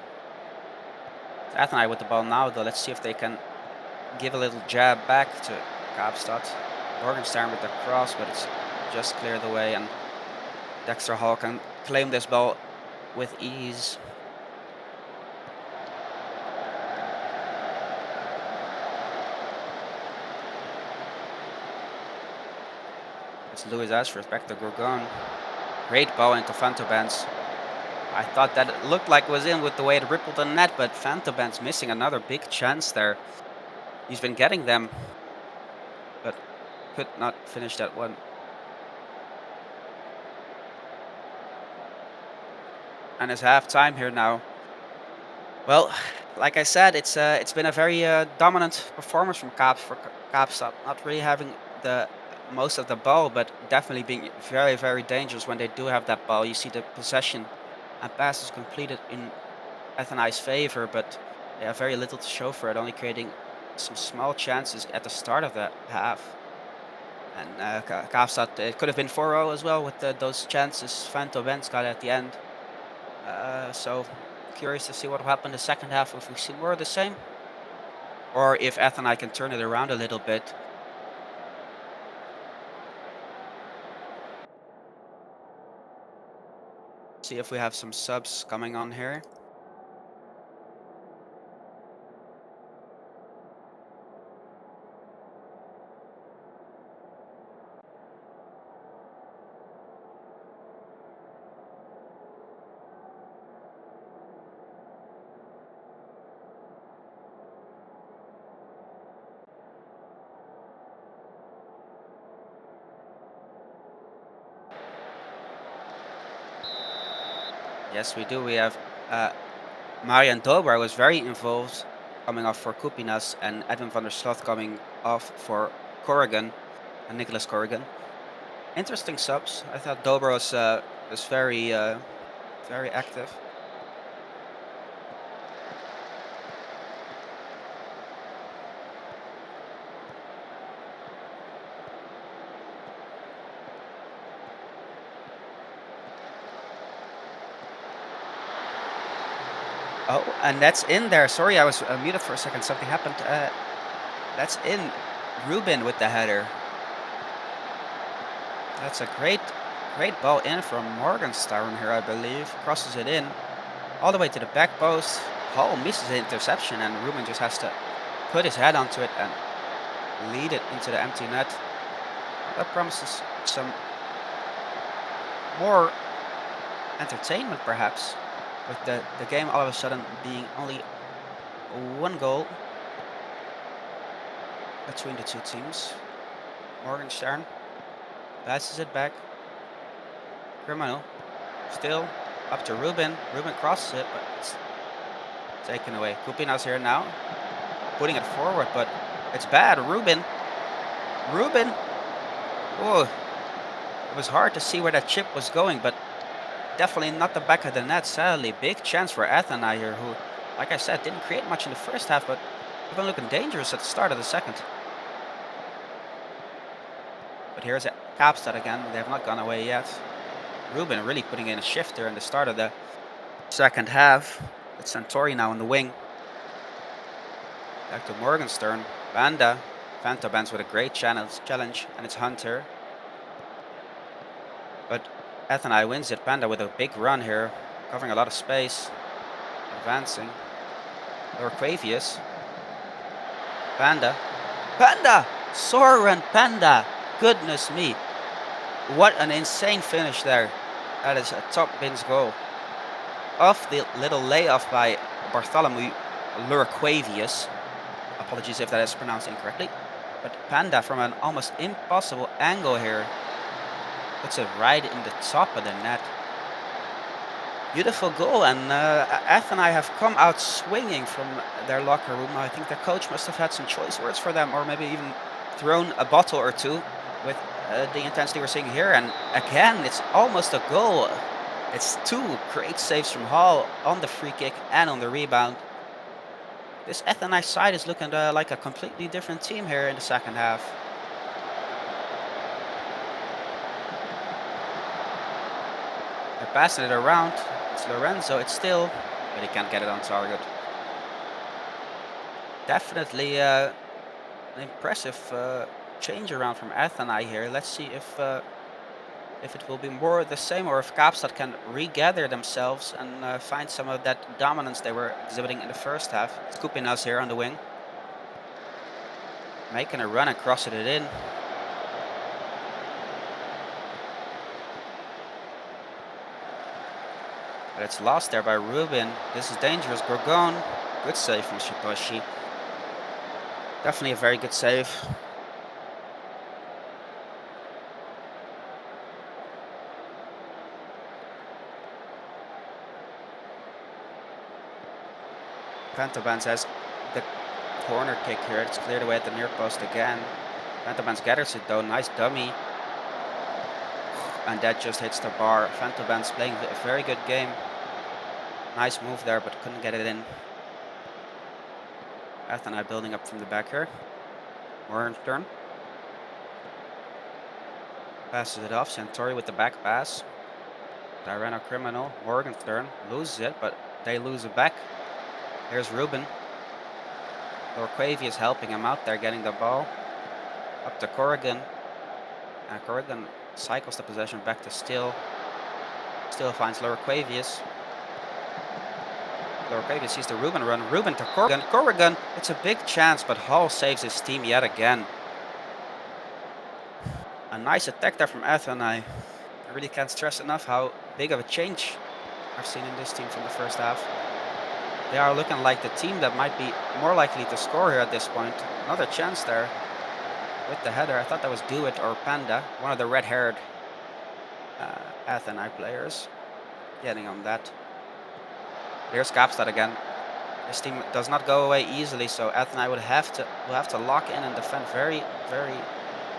Speaker 2: Athenai with the ball now, though. Let's see if they can give a little jab back to Kaapstad. Morgenstern with the cross, but it's just cleared away, and Dexter Hall can claim this ball with ease. It's Louis Ashford back to Gorgon. Great ball into Fantobens. I thought that it looked like it was in with the way it rippled the net, but Fantobens missing another big chance there. He's been getting them, but could not finish that one. And it's half time here now. Well, like I said, it's been a very dominant performance from Kaapstad. Not really having the most of the ball, but definitely being very, very dangerous when they do have that ball. You see the possession and passes completed in Athenai's favor, but they have very little to show for it, only creating some small chances at the start of the half. And Kaapstad, it could have been 4-0 as well with those chances Fantobens got at the end. So curious to see what will happen in the second half, if we see more of the same, or if Athenai can turn it around a little bit. See if we have some subs coming on here. Yes, we do. We have Marian Dobrić was very involved, coming off for Kupinas, and Edwin van der Sloot coming off for Corrigan, and Nicholas Corrigan. Interesting subs. I thought Dobrić was very, very active. Oh, and that's in there. Sorry, I was muted for a second. Something happened. That's in. Ruben with the header. That's a great ball in from Morgenstern here, I believe. Crosses it in all the way to the back post. Hall misses the interception, and Ruben just has to put his head onto it and lead it into the empty net. That promises some more entertainment, perhaps, with the game all of a sudden being only one goal between the two teams. Morgenstern passes it back. Criminal still up to Ruben. Ruben crosses it, but it's taken away. Kupina's here now, putting it forward, but it's bad. Ruben. Oh, it was hard to see where that chip was going, but definitely not the back of the net, sadly. Big chance for Athena here, who, like I said, didn't create much in the first half, but even looking dangerous at the start of the second. But here's Kapstad again. They have not gone away yet. Ruben really putting in a shift there in the start of the second half. It's Santori now on the wing. Back to Morgenstern. Banda. Fantobans with a great challenge, and it's Hunter. But Athenai wins it. Banda with a big run here, covering a lot of space. Advancing. Lorquavius. Panda. Soren Panda! Goodness me. What an insane finish there. That is a top bins goal. Off the little layoff by Bartholomew Lurquavius. Apologies if that is pronounced incorrectly. But Panda from an almost impossible angle here puts it right in the top of the net. Beautiful goal, and Athenai have come out swinging from their locker room. I think their coach must have had some choice words for them, or maybe even thrown a bottle or two with the intensity we're seeing here. And again, it's almost a goal. It's two great saves from Hall on the free kick and on the rebound. This Athenai side is looking like a completely different team here in the second half. They're passing it around. It's Lorenzo. It's still, but he can't get it on target. Definitely an impressive change around from Athenai here. Let's see if it will be more the same, or if Kaapstad can regather themselves and find some of that dominance they were exhibiting in the first half. It's Kupinas here on the wing, making a run and crossing it in. But it's lost there by Rubin. This is dangerous. Gorgon. Good save from Shiposhi. Definitely a very good save. Pantobans has the corner kick here. It's cleared away at the near post again. Pantobans gathers it though. Nice dummy. And that just hits the bar. Pantobans playing a very good game. Nice move there, but couldn't get it in. Athenai building up from the back here. Warren's turn. Passes it off. Santori with the back pass. Tirano Criminal. Morgan's turn. Loses it, but they lose it back. Here's Ruben. Lorquavius helping him out there, getting the ball. Up to Corrigan. And Corrigan cycles the possession back to Still. Still finds Lorquavius. Lorquavius sees the Ruben run. Ruben to Corrigan. Corrigan, it's a big chance, but Hall saves his team yet again. A nice attack there from Athenai. I really can't stress enough how big of a change I've seen in this team from the first half. They are looking like the team that might be more likely to score here at this point. Another chance there with the header. I thought that was Dewitt or Panda, one of the red-haired Athenai players, getting on that. Here's Kaapstad again. This team does not go away easily, so Athenai will have to lock in and defend very, very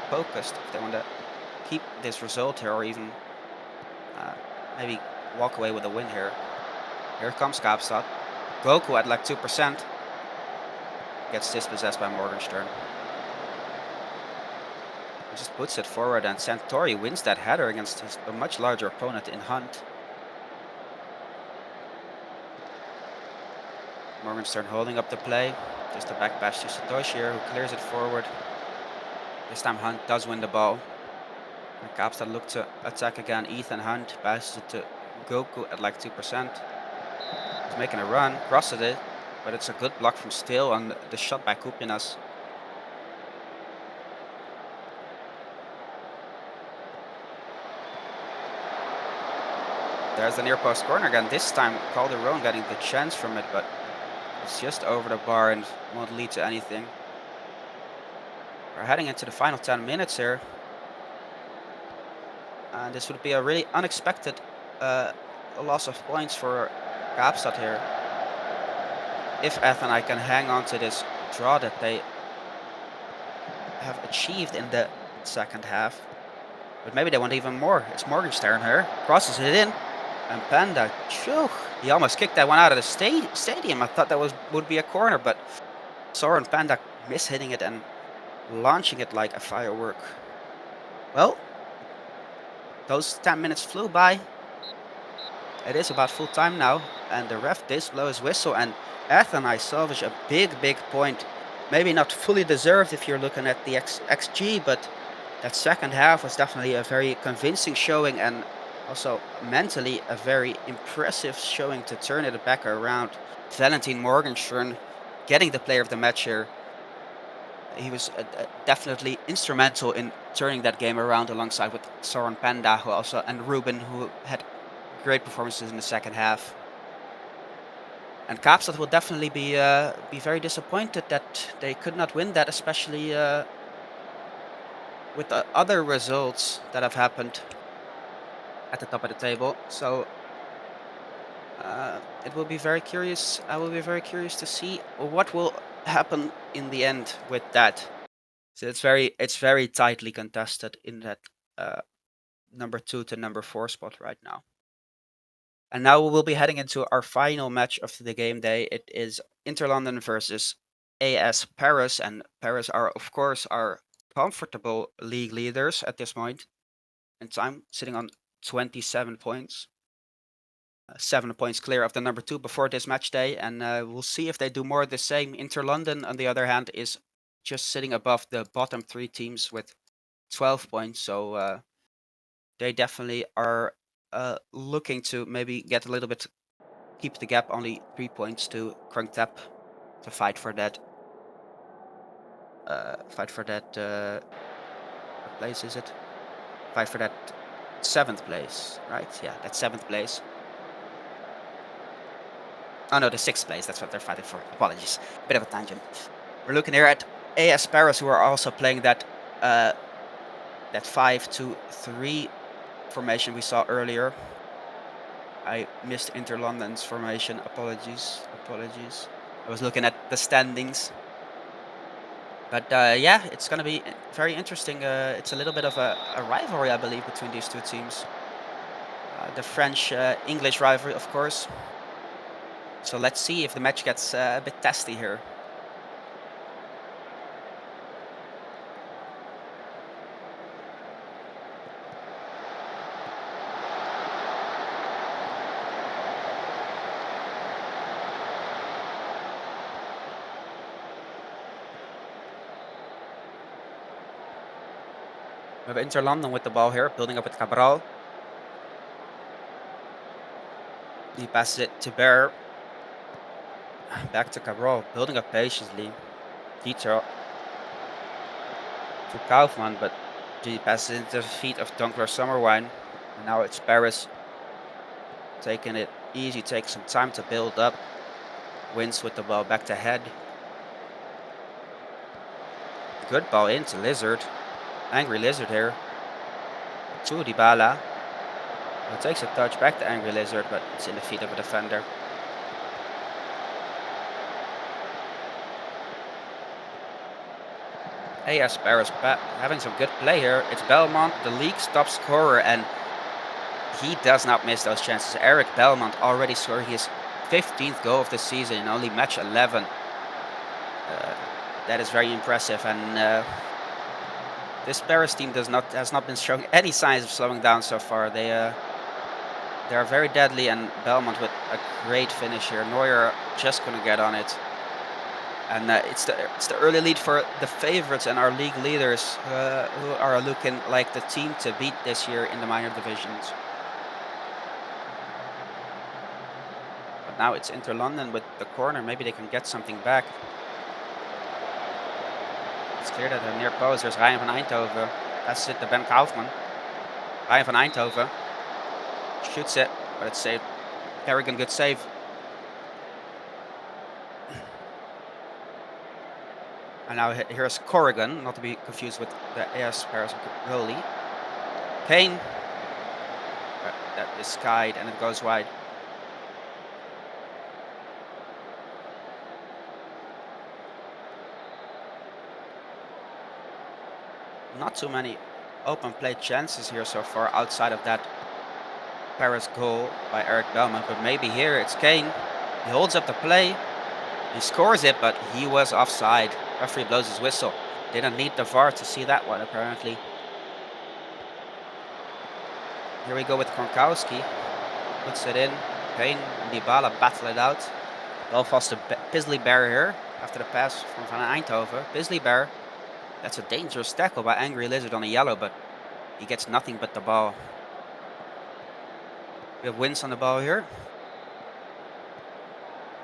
Speaker 2: focused if they want to keep this result here, or even maybe walk away with a win here. Here comes Kaapstad. Goku at like 2% gets dispossessed by Morgenstern. He just puts it forward, and Santori wins that header against a much larger opponent in Hunt. Morgenstern holding up the play. Just a back pass to Satoshi here, who clears it forward. This time Hunt does win the ball. And Kaapstad look to attack again. Ethan Hunt passes it to Goku at like 2%. He's making a run, crosses it, but it's a good block from Steele on the shot by Kupinas. There's the near post corner again. This time Calderon getting the chance from it, but it's just over the bar and won't lead to anything. We're heading into the final 10 minutes here. And this would be a really unexpected loss of points for Kaapstad here. If Athenai can hang on to this draw that they have achieved in the second half. But maybe they want even more. It's Morgenstern here. Crosses it in. And Panda, phew, he almost kicked that one out of the stadium. I thought that would be a corner, but Soren Panda mishitting it and launching it like a firework. Well, those 10 minutes flew by. It is about full time now, and the ref did blow his whistle, and Athenai salvaged a big point. Maybe not fully deserved if you're looking at the XG, but that second half was definitely a very convincing showing, and also mentally a very impressive showing to turn it back around. Valentin Morgenstern getting the player of the match here. He was definitely instrumental in turning that game around alongside with Soren Panda, who also, and Ruben, who had great performances in the second half. And Kaapstad will definitely be very disappointed that they could not win that, especially with the other results that have happened at the top of the table. So it will be very curious. I will be very curious to see what will happen in the end with that. So it's very tightly contested in that number 2 to number 4 spot right now. And now we'll be heading into our final match of the game day. It is Interlondon versus AS Paris, and Paris are of course our comfortable league leaders at this point in time, sitting on 27 points. 7 points clear of the number 2 before this match day, and we'll see if they do more of the same. Interlondon, on the other hand, is just sitting above the bottom 3 teams with 12 points, so they definitely are looking to maybe get a little bit, keep the gap only 3 points to Krungtap to fight for that. What place is it? Fight for that 7th place, right? Yeah, that's 7th place. Oh no, the 6th place. That's what they're fighting for. Apologies, bit of a tangent. We're looking here at AS Paris, who are also playing that 5-2-3 formation we saw earlier. I missed Interlondon's formation. Apologies. I was looking at the standings. But yeah, it's going to be very interesting. It's a little bit of a rivalry, I believe, between these two teams. The French-English rivalry, of course. So let's see if the match gets a bit testy here. We have Interlondon with the ball here, building up with Cabral. He passes it to Bear. Back to Cabral, building up patiently. Dieter to Kaufman, but he passes into the feet of Dunkler Summerwine. And now it's Paris taking it easy, takes some time to build up. Wins with the ball back to Head. Good ball into Lizard. Angry Lizard here. To Dybala. It takes a touch back to Angry Lizard, but it's in the feet of a defender. AS Paris having some good play here. It's Belmont, the league's top scorer, and he does not miss those chances. Eric Belmont already scored his 15th goal of the season in only match 11. That is very impressive, and this Paris team has not been showing any signs of slowing down so far. They They're very deadly, and Belmont with a great finish here. Neuer just couldn't get on it. And it's the early lead for the favorites and our league leaders who are looking like the team to beat this year in the minor divisions. But now it's Inter London with the corner. Maybe they can get something back. It's clear that they're near post. There's Ryan van Eindhoven. That's it, the Ben Kaufman. Ryan van Eindhoven shoots it, but it's saved. Kerrigan, good save. And now here's Corrigan, not to be confused with the AS Paris goalie. Kane. That is skied and it goes wide. Not too many open play chances here so far outside of that Paris goal by Eric Belmont, but maybe here it's Kane. He holds up the play. He scores it, but he was offside. Referee blows his whistle. Didn't need the VAR to see that one, apparently. Here we go with Gronkowski. Puts it in. Kane and Dybala battle it out. Ball falls to Bisley Bear here after the pass from Van Eindhoven. Bisley Bear. That's a dangerous tackle by Angry Lizard on a yellow, but he gets nothing but the ball. We have Wins on the ball here.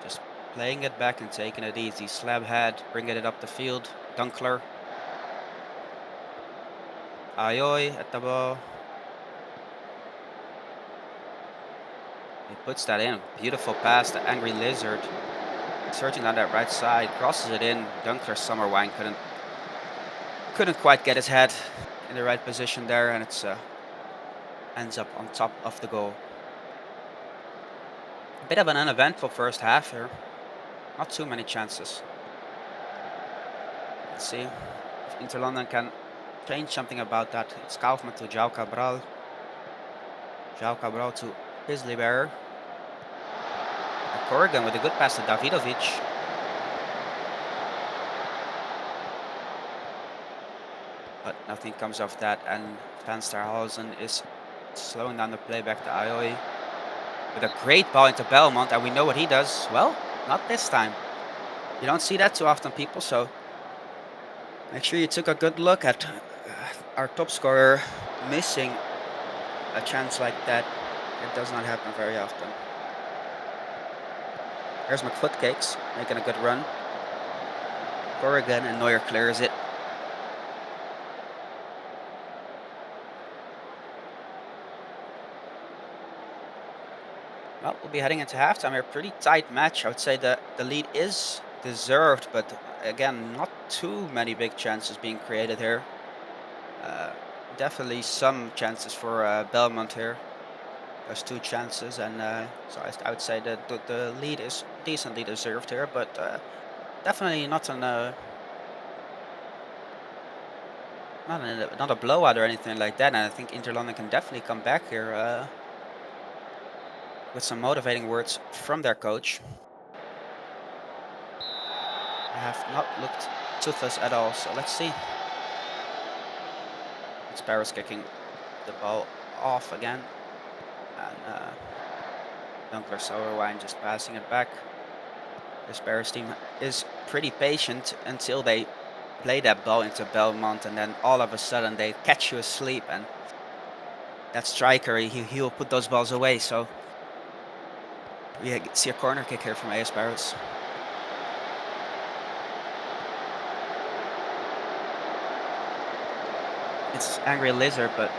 Speaker 2: Just playing it back and taking it easy. Slab head, bringing it up the field. Dunkler. Ayoy at the ball. He puts that in. Beautiful pass to Angry Lizard. Searching on that right side. Crosses it in. Dunkler Summerwine couldn't quite get his head in the right position there, and it's ends up on top of the goal. A bit of an uneventful first half here. Not too many chances. Let's see if Inter London can change something about that. It's Kaufman to João Cabral. João Cabral to Bisley Bear. Corrigan with a good pass to Davidovic. But nothing comes of that, and Van Starhausen is slowing down the play back to Ayoy. With a great ball into Belmont, and we know what he does. Well, not this time. You don't see that too often, people, so make sure you took a good look at our top scorer missing a chance like that. It does not happen very often. Here's McFootcakes making a good run. Corrigan and Neuer clears it. Well, we'll be heading into halftime here. Pretty tight match. I would say the lead is deserved, but again, not too many big chances being created here. Definitely some chances for Belmont here. There's 2 chances, and so I would say that the lead is decently deserved here, but definitely not a blowout or anything like that. And I think Inter London can definitely come back here with some motivating words from their coach. I have not looked toothless at all, so let's see. It's Paris kicking the ball off again, and Dunkler Sauerwein just passing it back. This Paris team is pretty patient until they play that ball into Belmont, and then all of a sudden they catch you asleep, and that striker, he'll put those balls away. So we see a corner kick here from AS Paris. It's Angry Lizard, but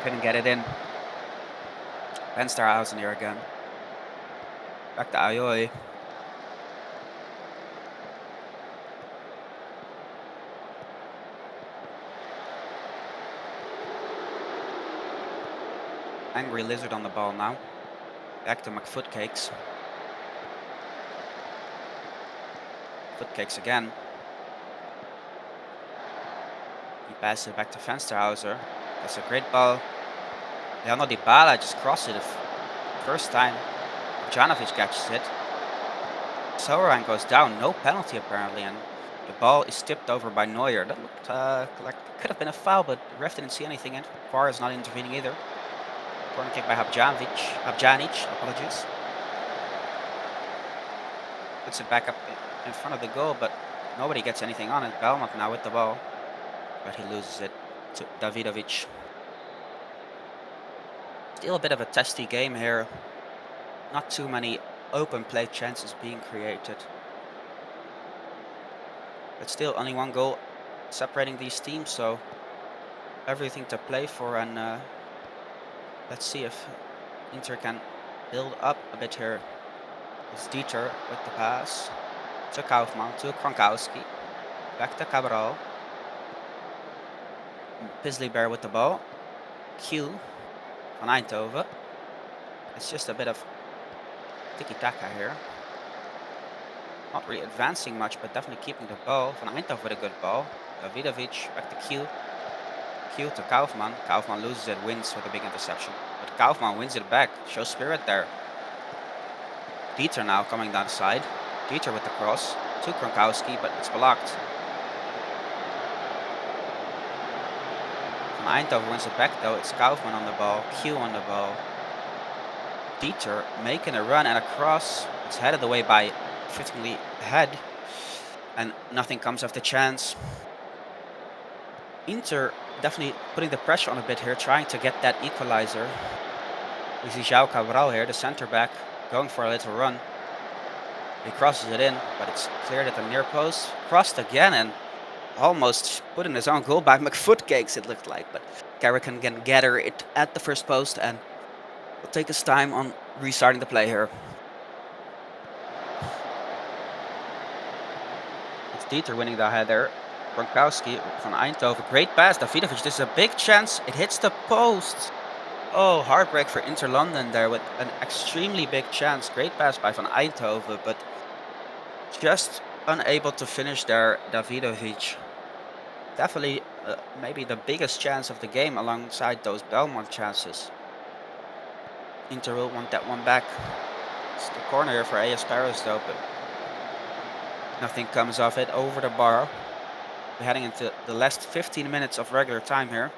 Speaker 2: couldn't get it in. Ben Starhausen here again. Back to Ayoy. Angry Lizard on the ball now. Back to McFootcakes. Footcakes again. He passes it back to Fensterhauser. That's a great ball. Leandro Dybala just crossed it first time. Janovic catches it. Sauerwein goes down. No penalty apparently, and the ball is tipped over by Neuer. That looked like it could have been a foul, but the ref didn't see anything, and VAR is not intervening either. Corner kick by Habjanic, apologies. Puts it back up in front of the goal, but nobody gets anything on it. Belmont now with the ball, but he loses it to Davidovic. Still a bit of a testy game here. Not too many open play chances being created. But still only one goal separating these teams, so everything to play for, and let's see if Inter can build up a bit here. It's Dieter with the pass to Kaufmann, to Kronkowski, back to Cabral. Pisley Bear with the ball. Q van Eindhoven. It's just a bit of tiki-taka here. Not really advancing much, but definitely keeping the ball. Van Eindhoven with a good ball. Davidovic back to Q. Q to Kaufmann. Kaufmann loses it, wins with a big interception. But Kaufmann wins it back. Shows spirit there. Dieter now coming down the side. Dieter with the cross to Kronkowski, but it's blocked. Van Eindhoven wins it back though. It's Kaufmann on the ball. Q on the ball. Dieter making a run and a cross. It's headed away by fittingly Head, and nothing comes of the chance. Inter definitely putting the pressure on a bit here, trying to get that equalizer. We see João Cabral here, the center back, going for a little run. He crosses it in, but it's cleared at the near post. Crossed again and almost put in his own goal by McFoot cakes, it looked like. But Carrican can gather it at the first post and will take his time on restarting the play here. It's Dieter winning the header. Gronkowski van Eindhoven, great pass. Davidovic, this is a big chance. It hits the post. Oh, heartbreak for Inter London there with an extremely big chance. Great pass by van Eindhoven, but just unable to finish there, Davidovic. Definitely maybe the biggest chance of the game alongside those Belmont chances. Inter will want that one back. It's the corner here for AS Paris though, but nothing comes of it over the bar. We're heading into the last 15 minutes of regular time here.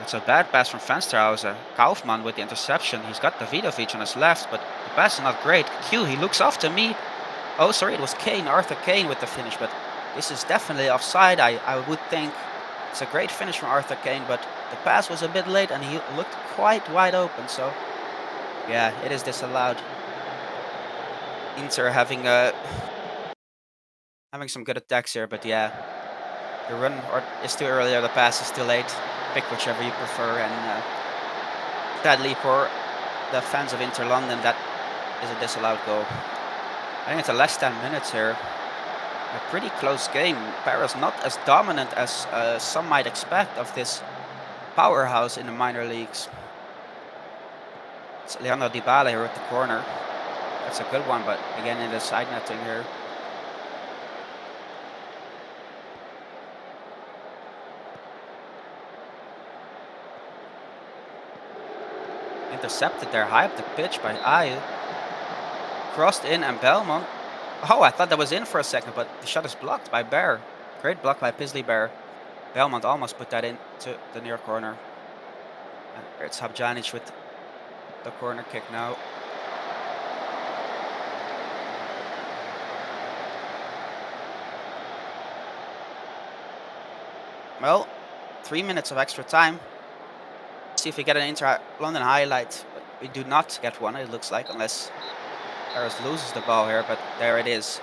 Speaker 2: It's a bad pass from Fensterhauser. Kaufmann with the interception. He's got Davidovic on his left, but the pass is not great. Q, he looks off to me. Oh, sorry, it was Kane, Arthur Kane with the finish, but this is definitely offside, I would think. It's a great finish from Arthur Kane, but the pass was a bit late and he looked quite wide open, so yeah, it is disallowed. Inter having some good attacks here, but yeah, the run is too early or the pass is too late. Pick whichever you prefer, and sadly for the fans of Inter London, that is a disallowed goal. I think it's the last 10 minutes here. A pretty close game. Paris not as dominant as some might expect of this powerhouse in the minor leagues. It's Leandro Dybala here at the corner. That's a good one, but again in the side netting here. Intercepted there, high up the pitch by Ayew. Crossed in and Belmont. Oh, I thought that was in for a second, but the shot is blocked by Bear. Great block by Pisley Bear. Belmont almost put that into the near corner. And it's Habjanic with the corner kick now. Well, 3 minutes of extra time. Let's see if we get an Inter London highlight. But we do not get one, it looks like, unless Paris loses the ball here. But there it is.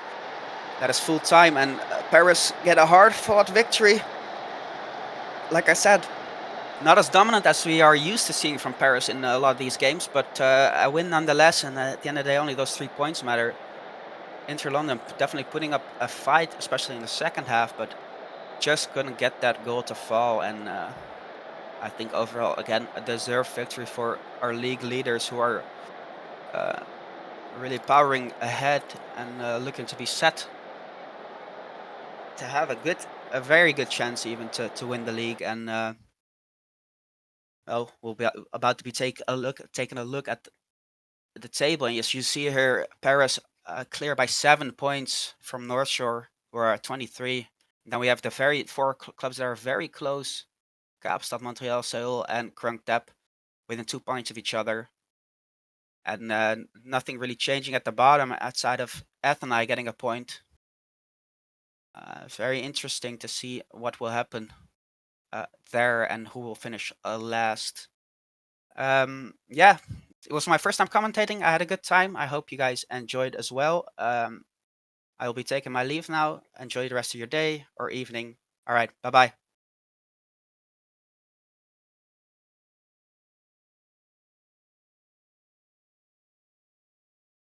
Speaker 2: That is full time, and Paris get a hard-fought victory. Like I said, not as dominant as we are used to seeing from Paris in a lot of these games, but a win nonetheless. And at the end of the day, only those 3 points matter. Inter London definitely putting up a fight, especially in the second half, but just couldn't get that goal to fall. And I think overall, again, a deserved victory for our league leaders, who are really powering ahead and looking to be set to have a very good chance even to win the league. And well, we'll be about to be taking a look at the table. And yes, you see here Paris clear by 7 points from North Shore, who are at 23. Then we have the four clubs that are very close. Kaapstad, Montreal, Seoul, and Krungtep within 2 points of each other. And nothing really changing at the bottom outside of Athenai getting a point. Very interesting to see what will happen there and who will finish last. Yeah, it was my first time commentating. I had a good time. I hope you guys enjoyed as well. I will be taking my leave now. Enjoy the rest of your day or evening. All right, bye-bye.